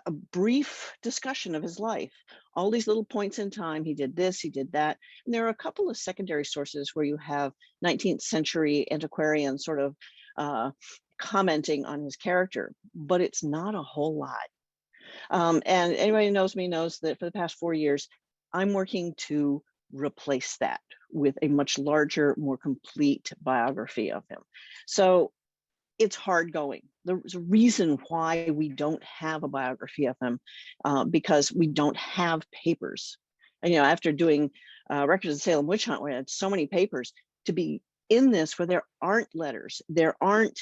a brief discussion of his life. All these little points in time, he did this, he did that. And there are a couple of secondary sources where you have 19th century antiquarian sort of commenting on his character, but it's not a whole lot. And anybody who knows me knows that for the past 4 years, I'm working to replace that with a much larger, more complete biography of him. So it's hard going. There's a reason why we don't have a biography of him, because we don't have papers. And, after doing Records of the Salem Witch Hunt, where I had so many papers, to be in this where there aren't letters, there aren't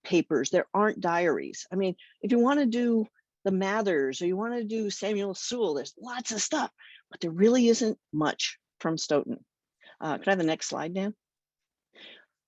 papers, there aren't diaries. I mean, if you want to do the Mathers or you want to do Samuel Sewell, there's lots of stuff, but there really isn't much from Stoughton. Could I have the next slide, Dan?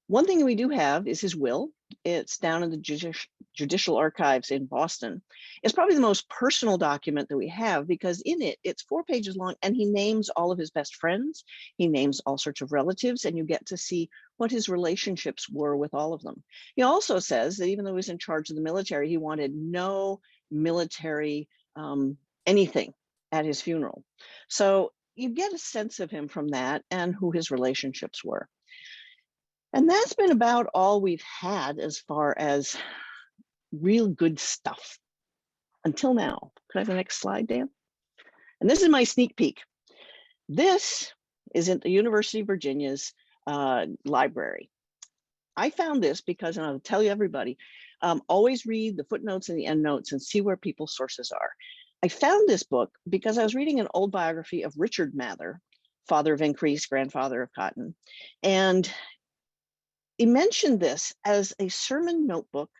One thing we do have is his will. It's down in the Judicial Archives in Boston. It's probably the most personal document that we have, because in it, it's 4 pages long, and he names all of his best friends. He names all sorts of relatives, and you get to see what his relationships were with all of them. He also says that even though he was in charge of the military, he wanted no military anything at his funeral. So you get a sense of him from that and who his relationships were. And that's been about all we've had as far as real good stuff until now. Could I have the next slide, Dan? And this is my sneak peek. This is at the University of Virginia's library. I found this because, and I'll tell you everybody, always read the footnotes and the endnotes and see where people's sources are. I found this book because I was reading an old biography of Richard Mather, father of Increase, grandfather of Cotton. And he mentioned this as a sermon notebook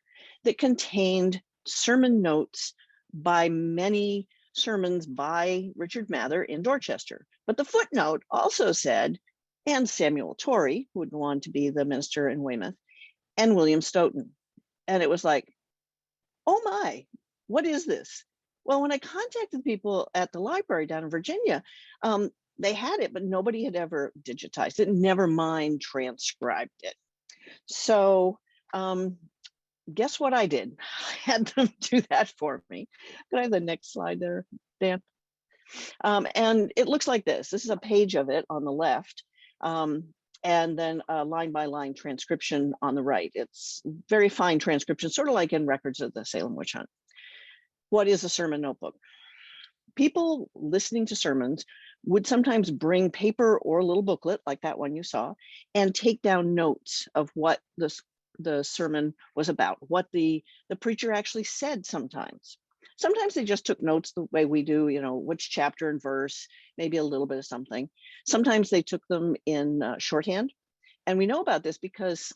that contained sermon notes by many sermons by Richard Mather in Dorchester. But the footnote also said, and Samuel Torrey, who would go on to be the minister in Weymouth, and William Stoughton. And it was like, oh my, what is this? Well, when I contacted people at the library down in Virginia, they had it, but nobody had ever digitized it, never mind transcribed it. So guess what I did? I had them do that for me. Could I have the next slide there, Dan? And it looks like this. This is a page of it on the left, and then a line-by-line transcription on the right. It's very fine transcription, sort of like in Records of the Salem Witch Hunt. What is a sermon notebook? People listening to sermons would sometimes bring paper or a little booklet like that one you saw and take down notes of what the sermon was about, what the preacher actually said sometimes. Sometimes they just took notes the way we do, which chapter and verse, maybe a little bit of something. Sometimes they took them in shorthand. And we know about this because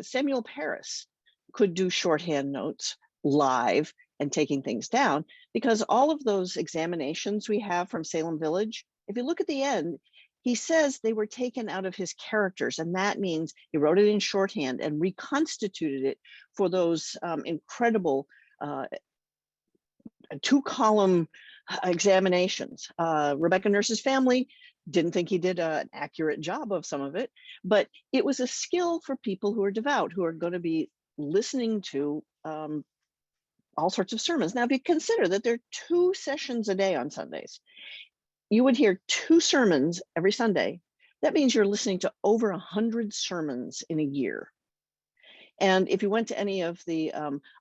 Samuel Parris could do shorthand notes live and taking things down, because all of those examinations we have from Salem Village, if you look at the end, he says they were taken out of his characters. And that means he wrote it in shorthand and reconstituted it for those incredible 2-column examinations. Rebecca Nurse's family didn't think he did an accurate job of some of it, but it was a skill for people who are devout, who are going to be listening to all sorts of sermons. Now, if you consider that there are 2 sessions a day on Sundays, you would hear 2 sermons every Sunday. That means you're listening to over 100 sermons in a year. And if you went to any of the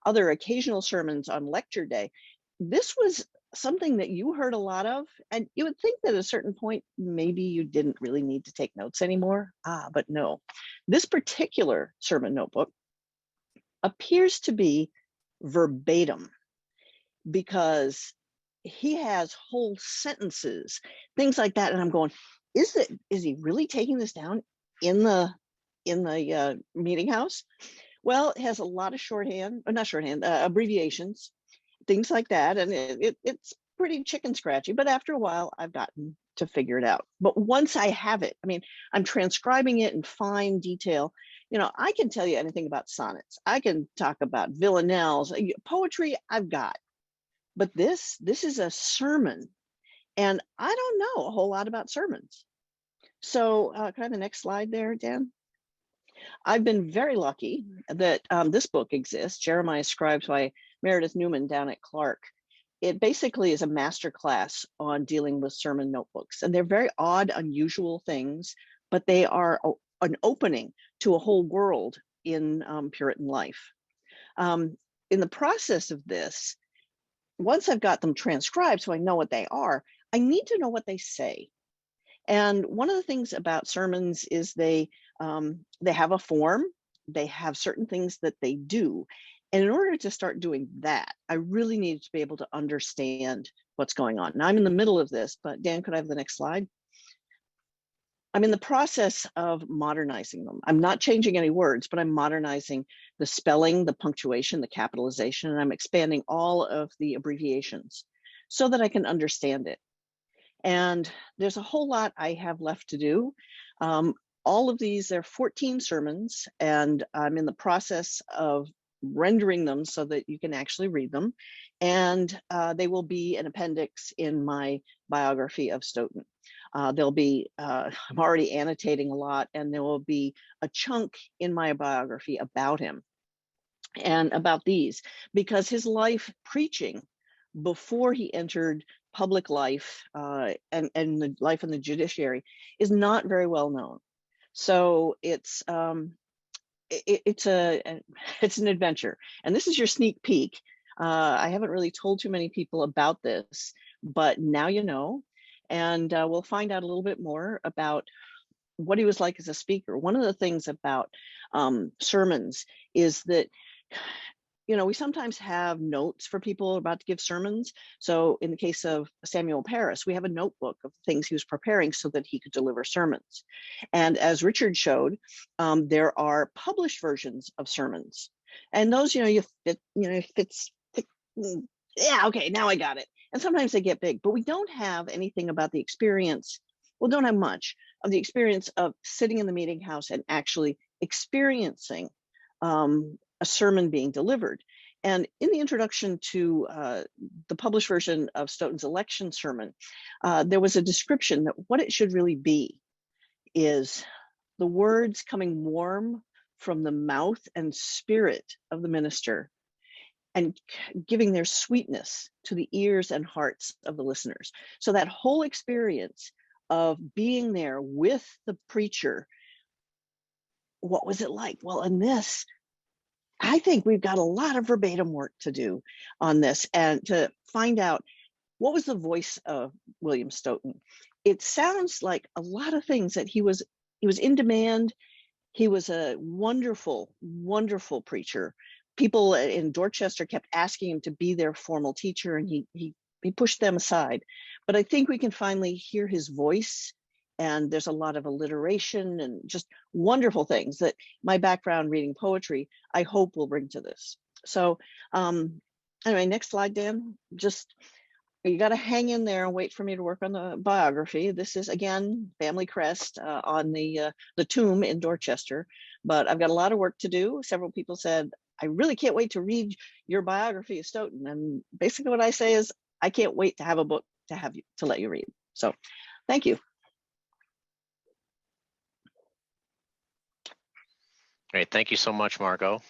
other occasional sermons on lecture day, this was something that you heard a lot of, and you would think that at a certain point, maybe you didn't really need to take notes anymore. But no. This particular sermon notebook appears to be verbatim, because he has whole sentences, things like that. And I'm going, is he really taking this down in the meeting house? Well, it has a lot of shorthand, or not shorthand, abbreviations, things like that. And it's pretty chicken scratchy, but after a while I've gotten to figure it out. But once I have it, I'm transcribing it in fine detail. I can tell you anything about sonnets. I can talk about villanelles, poetry I've got. But this is a sermon, and I don't know a whole lot about sermons. So can I have the next slide there, Dan? I've been very lucky that this book exists, Jeremiah Scribes by Meredith Newman down at Clark. It basically is a master class on dealing with sermon notebooks. And they're very odd, unusual things, but they are an opening to a whole world in Puritan life. In the process of this, once I've got them transcribed so I know what they are, I need to know what they say. And one of the things about sermons is they have a form, they have certain things that they do. And in order to start doing that, I really needed to be able to understand what's going on. Now I'm in the middle of this, but Dan, could I have the next slide? I'm in the process of modernizing them. I'm not changing any words, but I'm modernizing the spelling, the punctuation, the capitalization, and I'm expanding all of the abbreviations so that I can understand it. And there's a whole lot I have left to do. All of these, there are 14 sermons, and I'm in the process of rendering them so that you can actually read them. And they will be an appendix in my biography of Stoughton. There'll be, I'm already annotating a lot, and there will be a chunk in my biography about him and about these, because his life preaching before he entered public life and the life in the judiciary is not very well known. So it's an adventure, and this is your sneak peek. I haven't really told too many people about this, but now you know, and we'll find out a little bit more about what he was like as a speaker. One of the things about sermons is that, you know, we sometimes have notes for people about to give sermons. So in the case of Samuel Parris, we have a notebook of things he was preparing so that he could deliver sermons. And as Richard showed, there are published versions of sermons. And those, you know, yeah, okay, now I got it. And sometimes they get big, but we don't have anything about the experience. Well, don't have much of the experience of sitting in the meeting house and actually experiencing a sermon being delivered. And in the introduction to the published version of Stoughton's election sermon, there was a description that what it should really be is the words coming warm from the mouth and spirit of the minister and giving their sweetness to the ears and hearts of the listeners. So that whole experience of being there with the preacher, what was it like? Well, in this, I think we've got a lot of verbatim work to do on this and to find out what was the voice of William Stoughton. It sounds like a lot of things that he was in demand. He was a wonderful, wonderful preacher. People in Dorchester kept asking him to be their formal teacher, and he pushed them aside. But I think we can finally hear his voice, and there's a lot of alliteration and just wonderful things that my background reading poetry, I hope, will bring to this. So anyway, next slide, Dan. Just, you got to hang in there and wait for me to work on the biography. This is, again, family crest on the tomb in Dorchester, but I've got a lot of work to do. Several people said, I really can't wait to read your biography of Stoughton. And basically what I say is, I can't wait to have a book to let you read. So thank you. Great, thank you so much, Margot.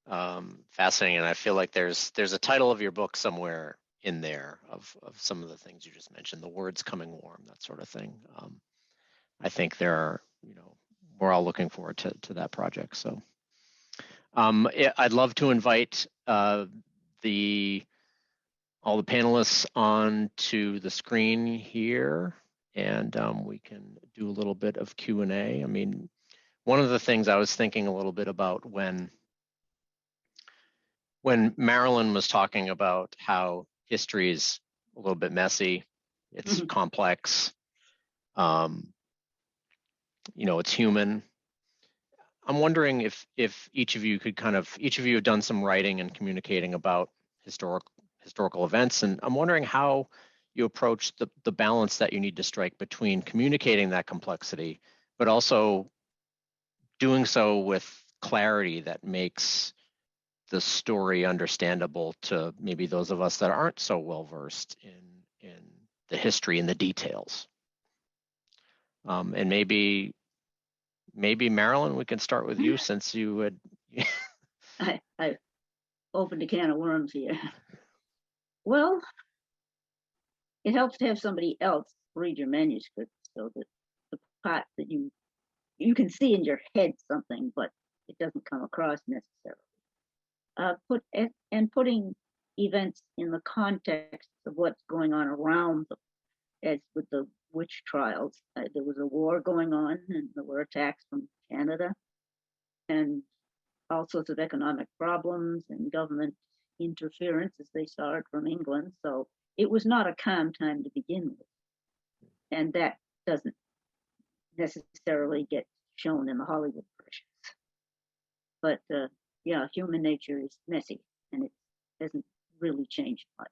Fascinating, and I feel like there's a title of your book somewhere in there of some of the things you just mentioned, the words coming warm, that sort of thing. I think there are, you know, we're all looking forward to that project. So I'd love to invite all the panelists onto the screen here, and we can do a little bit of Q&A. I mean, one of the things I was thinking a little bit about when Marilyn was talking about how history is a little bit messy, it's complex, you know, it's human. I'm wondering if each of you have done some writing and communicating about historical events, and I'm wondering how you approach the balance that you need to strike between communicating that complexity, but also doing so with clarity that makes the story understandable to maybe those of us that aren't so well versed in the history and the details. And maybe Marilyn, we can start with you, since you had. I opened a can of worms here. Well, it helps to have somebody else read your manuscript so that the part that you can see in your head something, but it doesn't come across necessarily. putting events in the context of what's going on around them. As with the witch trials, there was a war going on, and there were attacks from Canada, and all sorts of economic problems and government interference as they saw it from England. So it was not a calm time to begin with. And that doesn't necessarily get shown in the Hollywood versions. But yeah, human nature is messy, and it hasn't really changed much.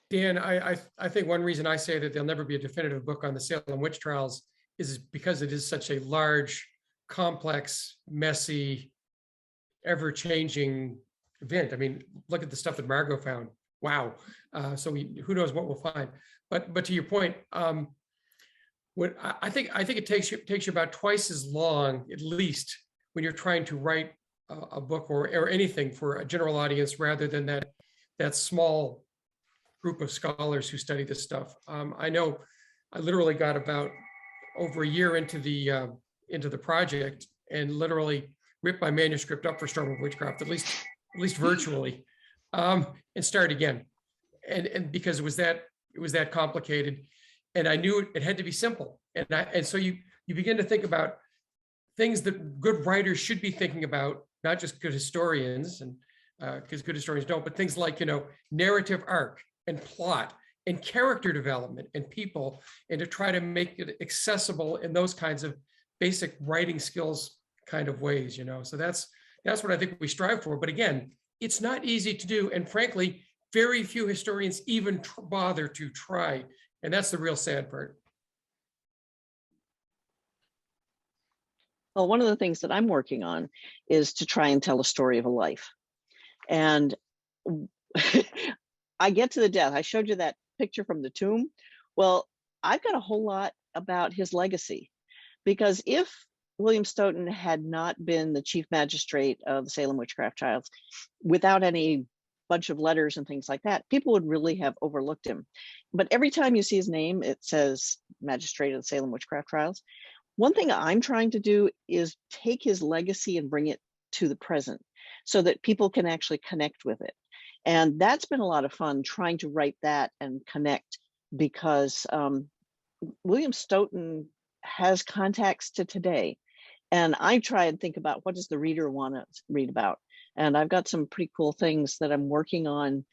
Dan, I think one reason I say that there'll never be a definitive book on the Salem witch trials is because it is such a large, complex, messy, ever-changing event. I mean, look at the stuff that Margot found. Wow. So who knows what we'll find. But to your point, what I think it takes you about twice as long, at least, when you're trying to write a book or anything for a general audience, rather than that small group of scholars who study this stuff. I know I literally got about over a year into the project and literally ripped my manuscript up for Storm of Witchcraft, at least virtually, and start again. And because it was that complicated, and I knew it had to be simple. And so you begin to think about things that good writers should be thinking about, not just good historians, and because good historians don't, but things like, narrative arc and plot and character development and people, and to try to make it accessible in those kinds of basic writing skills kind of ways, So that's what I think we strive for. But again, it's not easy to do. And frankly, very few historians even bother to try. And that's the real sad part. Well, one of the things that I'm working on is to try and tell a story of a life. And I get to the death. I showed you that picture from the tomb. Well, I've got a whole lot about his legacy, because if William Stoughton had not been the chief magistrate of the Salem Witchcraft Trials, without any bunch of letters and things like that, people would really have overlooked him. But every time you see his name, it says magistrate of the Salem Witchcraft Trials. One thing I'm trying to do is take his legacy and bring it to the present so that people can actually connect with it. And that's been a lot of fun, trying to write that and connect, because William Stoughton has contacts to today. And I try and think about, what does the reader want to read about? And I've got some pretty cool things that I'm working on.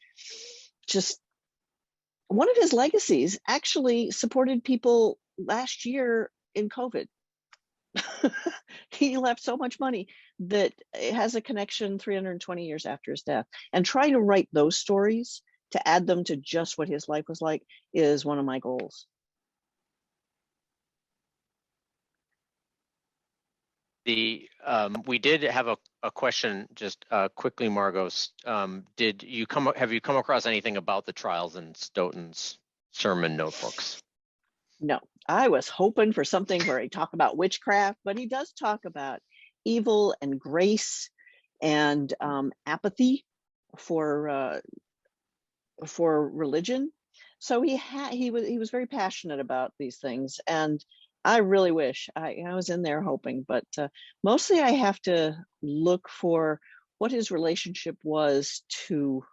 Just one of his legacies actually supported people last year in COVID. He left so much money that it has a connection 320 years after his death. And trying to write those stories to add them to just what his life was like is one of my goals. We did have a question just quickly, Margot. Have you come across anything about the trials in Stoughton's sermon notebooks? No, I was hoping for something where he talk about witchcraft, but he does talk about evil and grace and apathy for religion. So he was very passionate about these things, and I really wish I was in there hoping, but mostly I have to look for what his relationship was to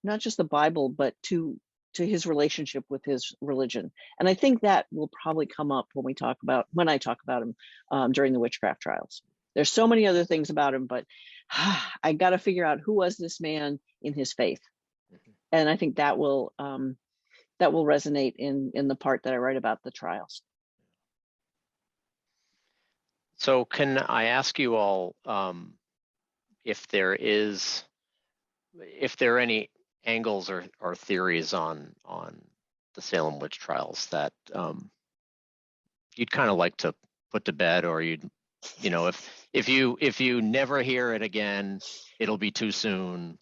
not just the Bible, but to his relationship with his religion. And I think that will probably come up when I talk about him during the witchcraft trials. There's so many other things about him, but I got to figure out who was this man in his faith. And I think that will resonate in the part that I write about the trials. So can I ask you all if there are any angles or theories on the Salem witch trials that you'd kind of like to put to bed, or if you never hear it again, it'll be too soon,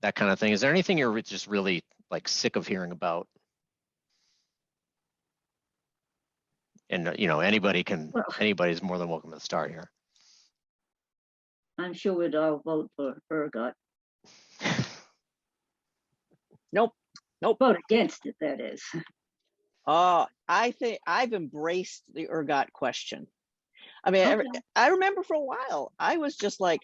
that kind of thing. Is there anything you're just really like sick of hearing about? And anybody's more than welcome to start here. I'm sure we'd all vote for ergot. Nope. Vote against it, that is. I think I've embraced the ergot question. I mean, Okay. I remember for a while, I was just like,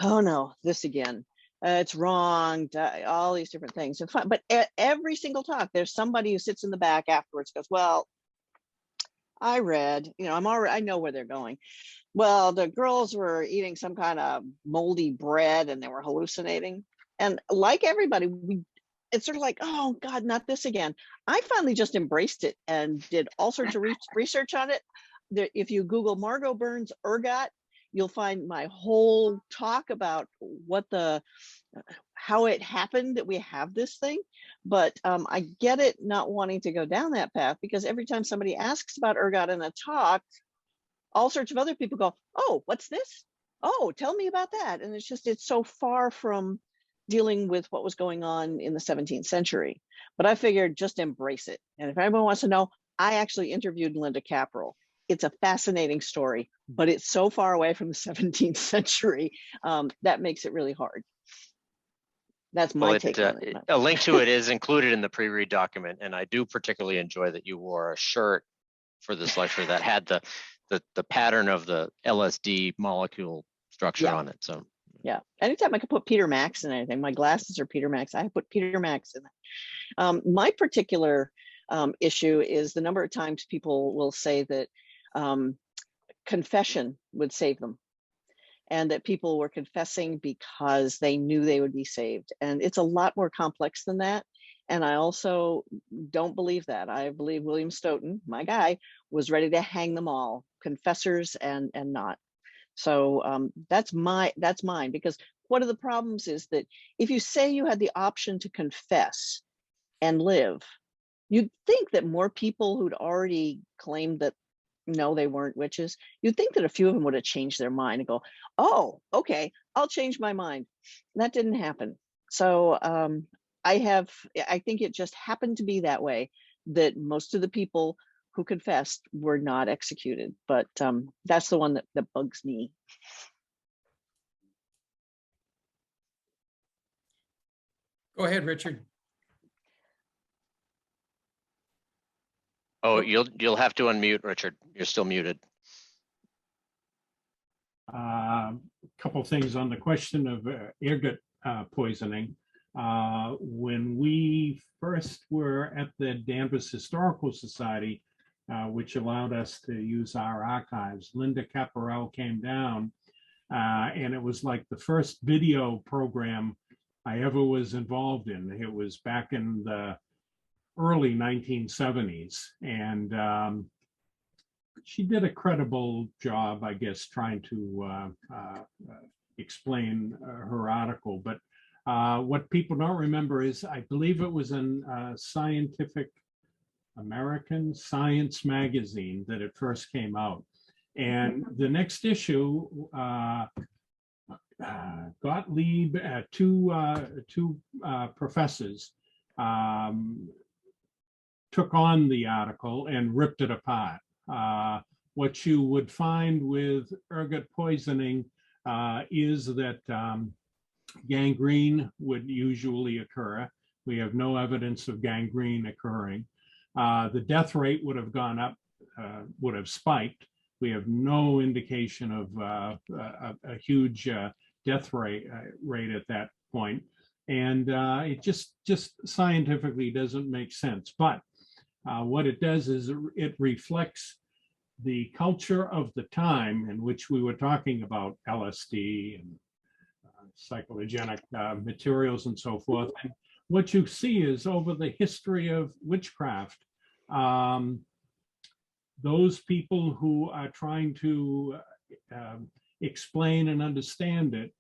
oh no, this again. It's wrong, all these different things. And fun. But every single talk, there's somebody who sits in the back afterwards, goes, well, I read, I know where they're going. Well, the girls were eating some kind of moldy bread and they were hallucinating. And like everybody, it's sort of like, oh God, not this again. I finally just embraced it and did all sorts of research on it. If you Google Margot Burns ergot, you'll find my whole talk about how it happened that we have this thing. But I get it not wanting to go down that path, because every time somebody asks about ergot in a talk, all sorts of other people go, oh, what's this? Oh, tell me about that. And it's so far from dealing with what was going on in the 17th century. But I figured just embrace it. And if anyone wants to know, I actually interviewed Linda Capral. It's a fascinating story, but it's so far away from the 17th century that makes it really hard. That's my take on it. A link to it is included in the pre-read document, and I do particularly enjoy that you wore a shirt for this lecture that had the pattern of the LSD molecule structure on it. So yeah, anytime I could put Peter Max in anything, my glasses are Peter Max, I put Peter Max in it. My particular issue is the number of times people will say that confession would save them, and that people were confessing because they knew they would be saved. And it's a lot more complex than that. And I also don't believe that. I believe William Stoughton, my guy, was ready to hang them all, confessors and not. So that's mine, because one of the problems is that if you say you had the option to confess and live, you'd think that more people who'd already claimed that no, they weren't witches, you'd think that a few of them would have changed their mind and go, oh, okay, I'll change my mind. That didn't happen. So I think it just happened to be that way, that most of the people who confessed were not executed. But that's the one that bugs me. Go ahead, Richard. oh, you'll have to unmute, Richard. You're still muted. A couple of things on the question of ergot poisoning. When we first were at the Danvers Historical Society, which allowed us to use our archives, Linda Capral came down, and it was like the first video program I ever was involved in. It was back in the early 1970s, and she did a credible job, I guess, trying to explain her article. But what people don't remember is, I believe it was in Scientific American Science magazine that it first came out. And the next issue, Gottlieb, two professors took on the article and ripped it apart. What you would find with ergot poisoning is that gangrene would usually occur. We have no evidence of gangrene occurring. The death rate would have gone up, would have spiked. We have no indication of a huge death rate at that point. And it just scientifically doesn't make sense. But what it does is it reflects the culture of the time in which we were talking about LSD and psychogenic materials and so forth. And what you see is, over the history of witchcraft, those people who are trying to explain and understand it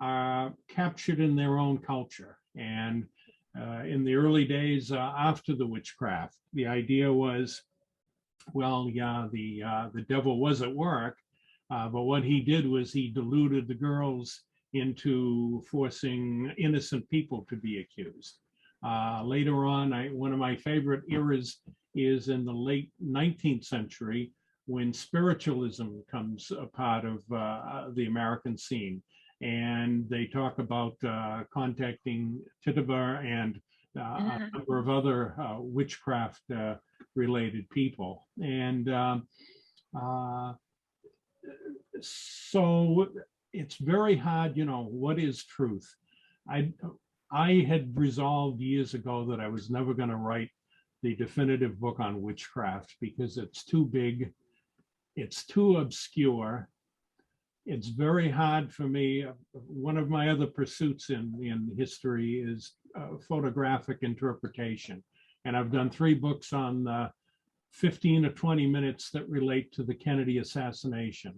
are captured in their own culture. And in the early days after the witchcraft, the idea was, well, yeah, the devil was at work, but what he did was he deluded the girls into forcing innocent people to be accused. Later on, one of my favorite eras is in the late 19th century, when spiritualism comes a part of the American scene. And they talk about contacting Tituba and a number of other witchcraft related people. And So it's very hard, what is truth? I had resolved years ago that I was never going to write the definitive book on witchcraft because it's too big, it's too obscure. It's very hard for me. One of my other pursuits in history is photographic interpretation. And I've done 3 books on 15 or 20 minutes that relate to the Kennedy assassination.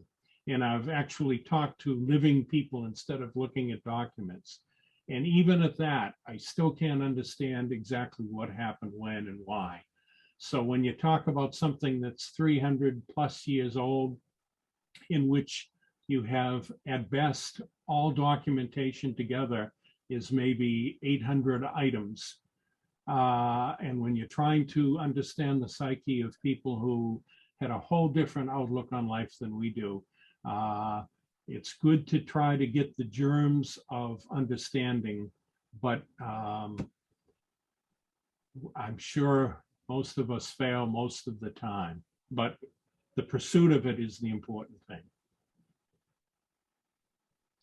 And I've actually talked to living people instead of looking at documents. And even at that, I still can't understand exactly what happened, when, and why. So when you talk about something that's 300 plus years old, in which you have at best all documentation together is maybe 800 items. And when you're trying to understand the psyche of people who had a whole different outlook on life than we do, it's good to try to get the germs of understanding, but I'm sure most of us fail most of the time, but the pursuit of it is the important thing.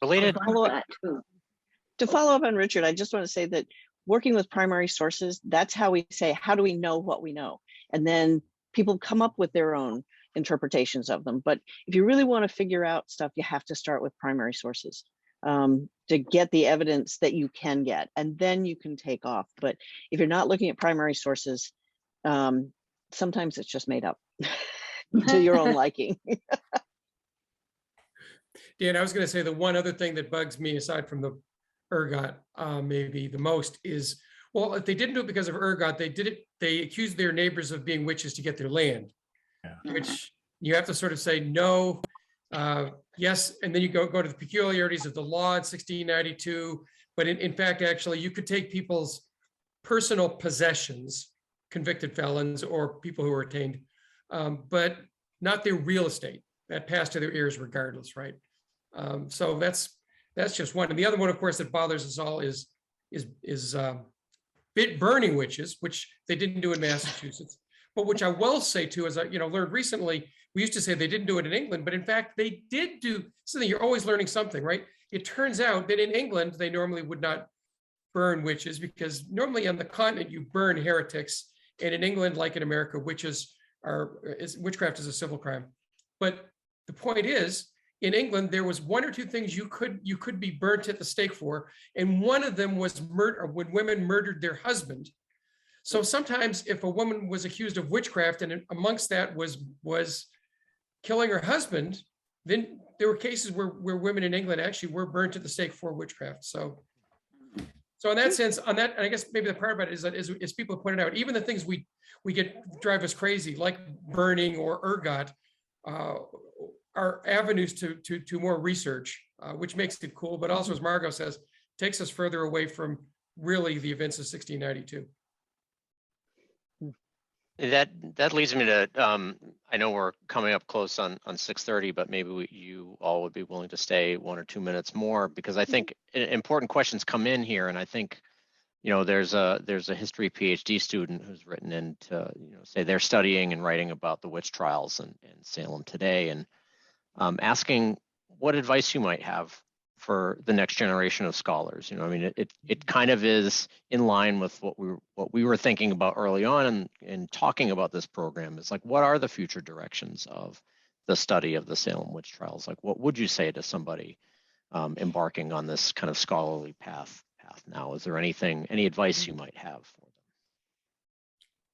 Related. To follow up on Richard, I just want to say that working with primary sources, that's how we say, how do we know what we know? And then people come up with their own interpretations of them. But if you really want to figure out stuff, you have to start with primary sources to get the evidence that you can get, and then you can take off. But if you're not looking at primary sources, sometimes it's just made up to your own liking. Dan, I was going to say the one other thing that bugs me, aside from the ergot, maybe the most, is, well, if they didn't do it because of ergot, they accused their neighbors of being witches to get their land, which you have to sort of say no, yes, and then you go to the peculiarities of the law in 1692. But in fact, actually, you could take people's personal possessions, convicted felons or people who were attainted, but not their real estate. That passed to their ears regardless, right? So that's just one. And the other one, of course, that bothers us all is burning witches, which they didn't do in Massachusetts. But which I will say too, as I learned recently, we used to say they didn't do it in England, but in fact they did do something. You're always learning something, right? It turns out that in England they normally would not burn witches, because normally on the continent you burn heretics, and in England, like in America, witchcraft is a civil crime. But the point is, in England, there was 1 or 2 things you could be burnt at the stake for, and one of them was murder, when women murdered their husband. So sometimes, if a woman was accused of witchcraft, and amongst that was killing her husband, then there were cases where women in England actually were burnt at the stake for witchcraft. So in that sense, and I guess maybe the part about it is that, as people have pointed out, even the things we drive us crazy, like burning or ergot, are avenues to more research, which makes it cool, but also, as Margot says, takes us further away from really the events of 1692. That leads me to, I know we're coming up close on 6:30, but maybe you all would be willing to stay 1 or 2 minutes more, because I think important questions come in here. And I think, there's a history PhD student who's written in to, say they're studying and writing about the witch trials in Salem today, and asking what advice you might have for the next generation of scholars. It kind of is in line with what we were thinking about early on in talking about this program. Is like, what are the future directions of the study of the Salem witch trials? Like, what would you say to somebody embarking on this kind of scholarly path now? Is there any advice you might have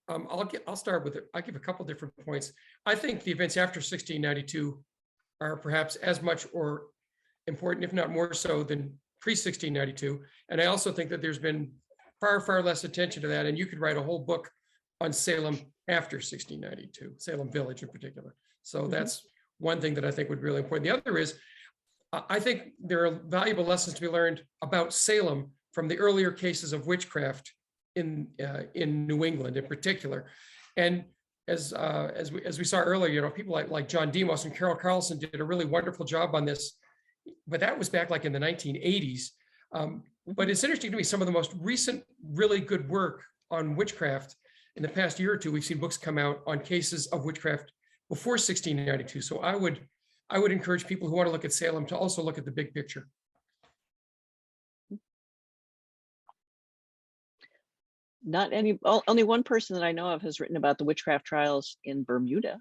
for them? I'll start with it. I'll give a couple different points. I think the events after 1692 are perhaps as much or important, if not more so, than pre-1692. And I also think that there's been far, far less attention to that. And you could write a whole book on Salem after 1692, Salem Village in particular. So that's one thing that I think would be really important. The other is, I think there are valuable lessons to be learned about Salem from the earlier cases of witchcraft in New England in particular. And as we saw earlier, people like John Demos and Carol Carlson did a really wonderful job on this, but that was back like in the 1980s. But it's interesting to me, some of the most recent really good work on witchcraft in the past year or two, we've seen books come out on cases of witchcraft before 1692. So I would I would encourage people who want to look at Salem to also look at the big picture. Only one person that I know of has written about the witchcraft trials in Bermuda.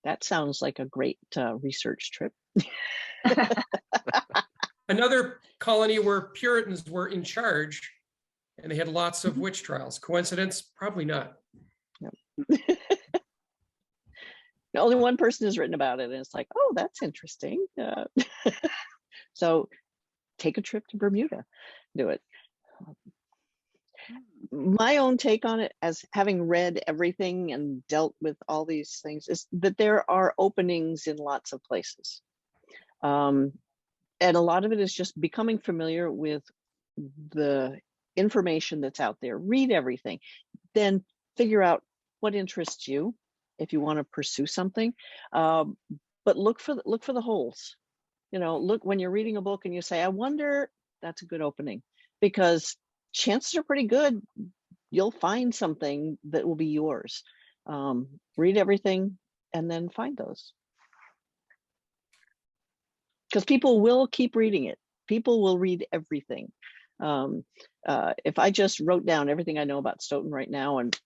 That sounds like a great research trip. Another colony where Puritans were in charge and they had lots of witch trials. Coincidence? Probably not. Only one person has written about it, and it's like, oh, that's interesting. So take a trip to Bermuda, do it. My own take on it, as having read everything and dealt with all these things, is that there are openings in lots of places. And a lot of it is just becoming familiar with the information that's out there. Read everything, then figure out what interests you if you want to pursue something. But look for the holes. Look when you're reading a book and you say, I wonder, that's a good opening, because chances are pretty good you'll find something that will be yours. Read everything and then find those. Because people will keep reading it. People will read everything. If I just wrote down everything I know about Stoughton right now and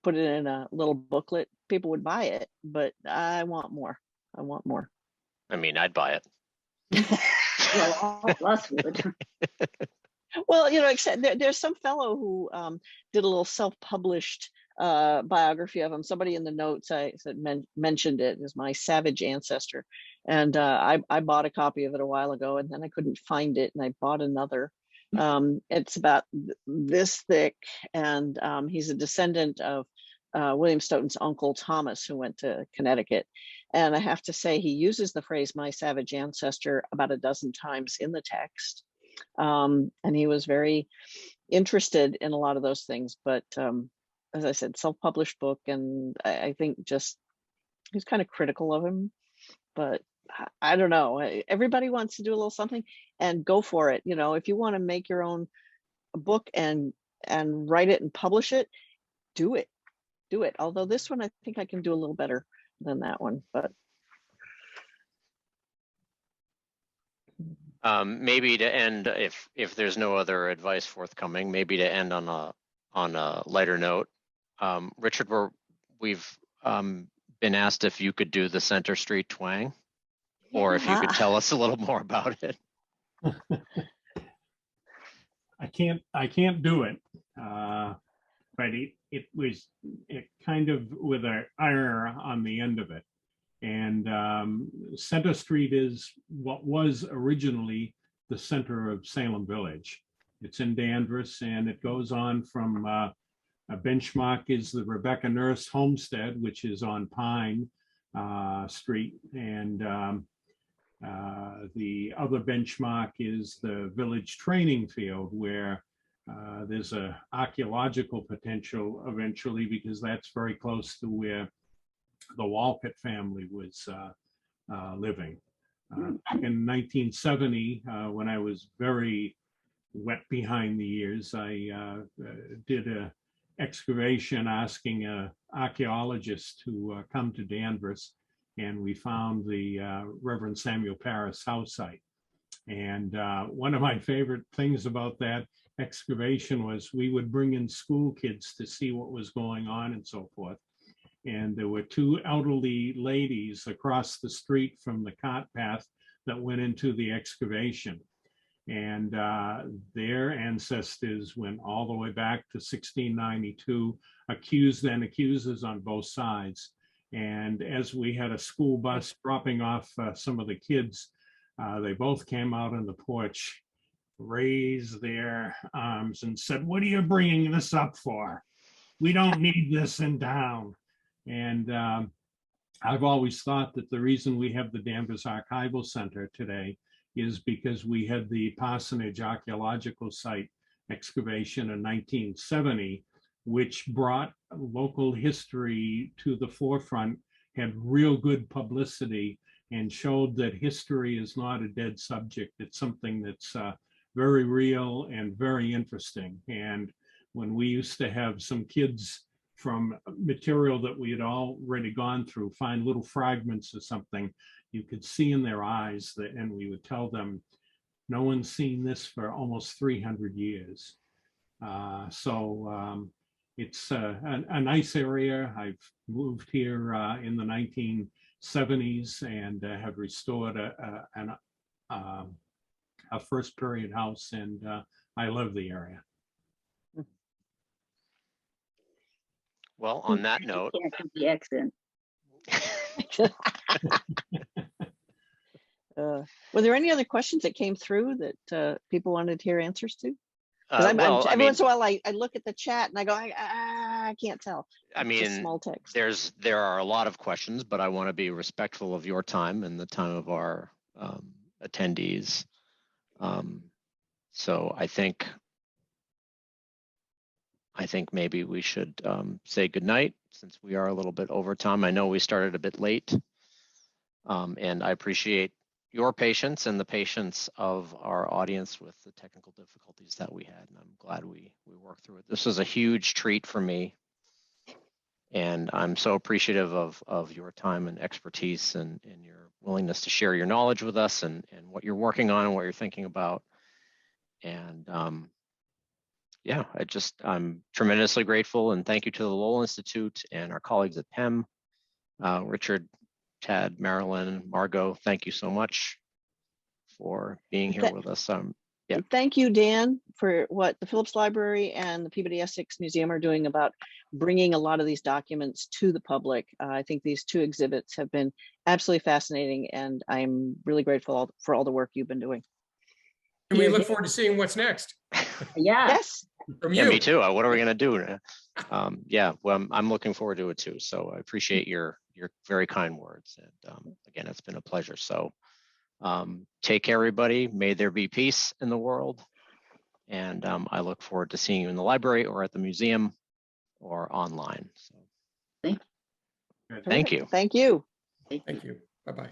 put it in a little booklet, people would buy it, but I want more. I want more. I mean, I'd buy it. Well, all of us would. Well, except there's some fellow who did a little self-published biography of him. Somebody in the notes I said mentioned it as my savage ancestor, and I bought a copy of it a while ago, and then I couldn't find it, and I bought another. It's about this thick, and he's a descendant of William Stoughton's uncle Thomas, who went to Connecticut. And I have to say, he uses the phrase "my savage ancestor" about a dozen times in the text. And he was very interested in a lot of those things, but as I said, self-published book, and I think just he's kind of critical of him, but I don't know. Everybody wants to do a little something, and go for it. If you want to make your own book and write it and publish it, do it. Although this one, I think I can do a little better than that one, but. Maybe to end, if there's no other advice forthcoming, maybe to end on a lighter note. Richard, we've been asked if you could do the Center Street twang, or if you could tell us a little more about it. I can't do it, but it was kind of with an R on the end of it. And Center Street is what was originally the center of Salem Village. It's in Danvers, and it goes on from a benchmark is the Rebecca Nurse Homestead, which is on Pine Street, and the other benchmark is the village training field, where there's a archaeological potential eventually, because that's very close to where the Walcott family was living. Back in 1970, when I was very wet behind the ears, I did an excavation asking an archaeologist to come to Danvers, and we found the Reverend Samuel Parris house site. And one of my favorite things about that excavation was we would bring in school kids to see what was going on and so forth. And there were two elderly ladies across the street from the cart path that went into the excavation. And their ancestors went all the way back to 1692, accused and accusers on both sides. And as we had a school bus dropping off some of the kids, they both came out on the porch, raised their arms and said, "What are you bringing this up for? We don't need this in town." And I've always thought that the reason we have the Danvers Archival Center today is because we had the Parsonage Archaeological Site excavation in 1970, which brought local history to the forefront, had real good publicity, and showed that history is not a dead subject. It's something that's very real and very interesting. And when we used to have some kids from material that we had already gone through, find little fragments of something, you could see in their eyes that, and we would tell them, no one's seen this for almost 300 years. It's a nice area. I've moved here in the 1970s and have restored a first period house, and I love the area. Well, on that note, Can't do the accent. Were there any other questions that came through that people wanted to hear answers to? Because well, every once in a while I look at the chat and I go, I can't tell. I It's just mean, small text. there are a lot of questions, but I want to be respectful of your time and the time of our attendees. So I think maybe we should say goodnight, since we are a little bit over time. I know we started a bit late, and I appreciate your patience and the patience of our audience with the technical difficulties that we had. And I'm glad we worked through it. This was a huge treat for me, and I'm so appreciative of your time and expertise and your willingness to share your knowledge with us and what you're working on and what you're thinking about. And yeah, I'm tremendously grateful, and thank you to the Lowell Institute and our colleagues at PEM, Richard, Tad, Marilyn, Margot, thank you so much for being here with us. Yeah. Thank you, Dan, for what the Phillips Library and the Peabody Essex Museum are doing about bringing a lot of these documents to the public. I think these two exhibits have been absolutely fascinating, and I'm really grateful for all the work you've been doing. And we look forward to seeing what's next. Yeah. Yes. From Yeah, you. me too. What are we going to do? Yeah, well, I'm looking forward to it too. So I appreciate your very kind words. And again, it's been a pleasure. So take care, everybody. May there be peace in the world. And I look forward to seeing you in the library or at the museum or online. So Thank thank you. Thank you. Thank you. Bye-bye.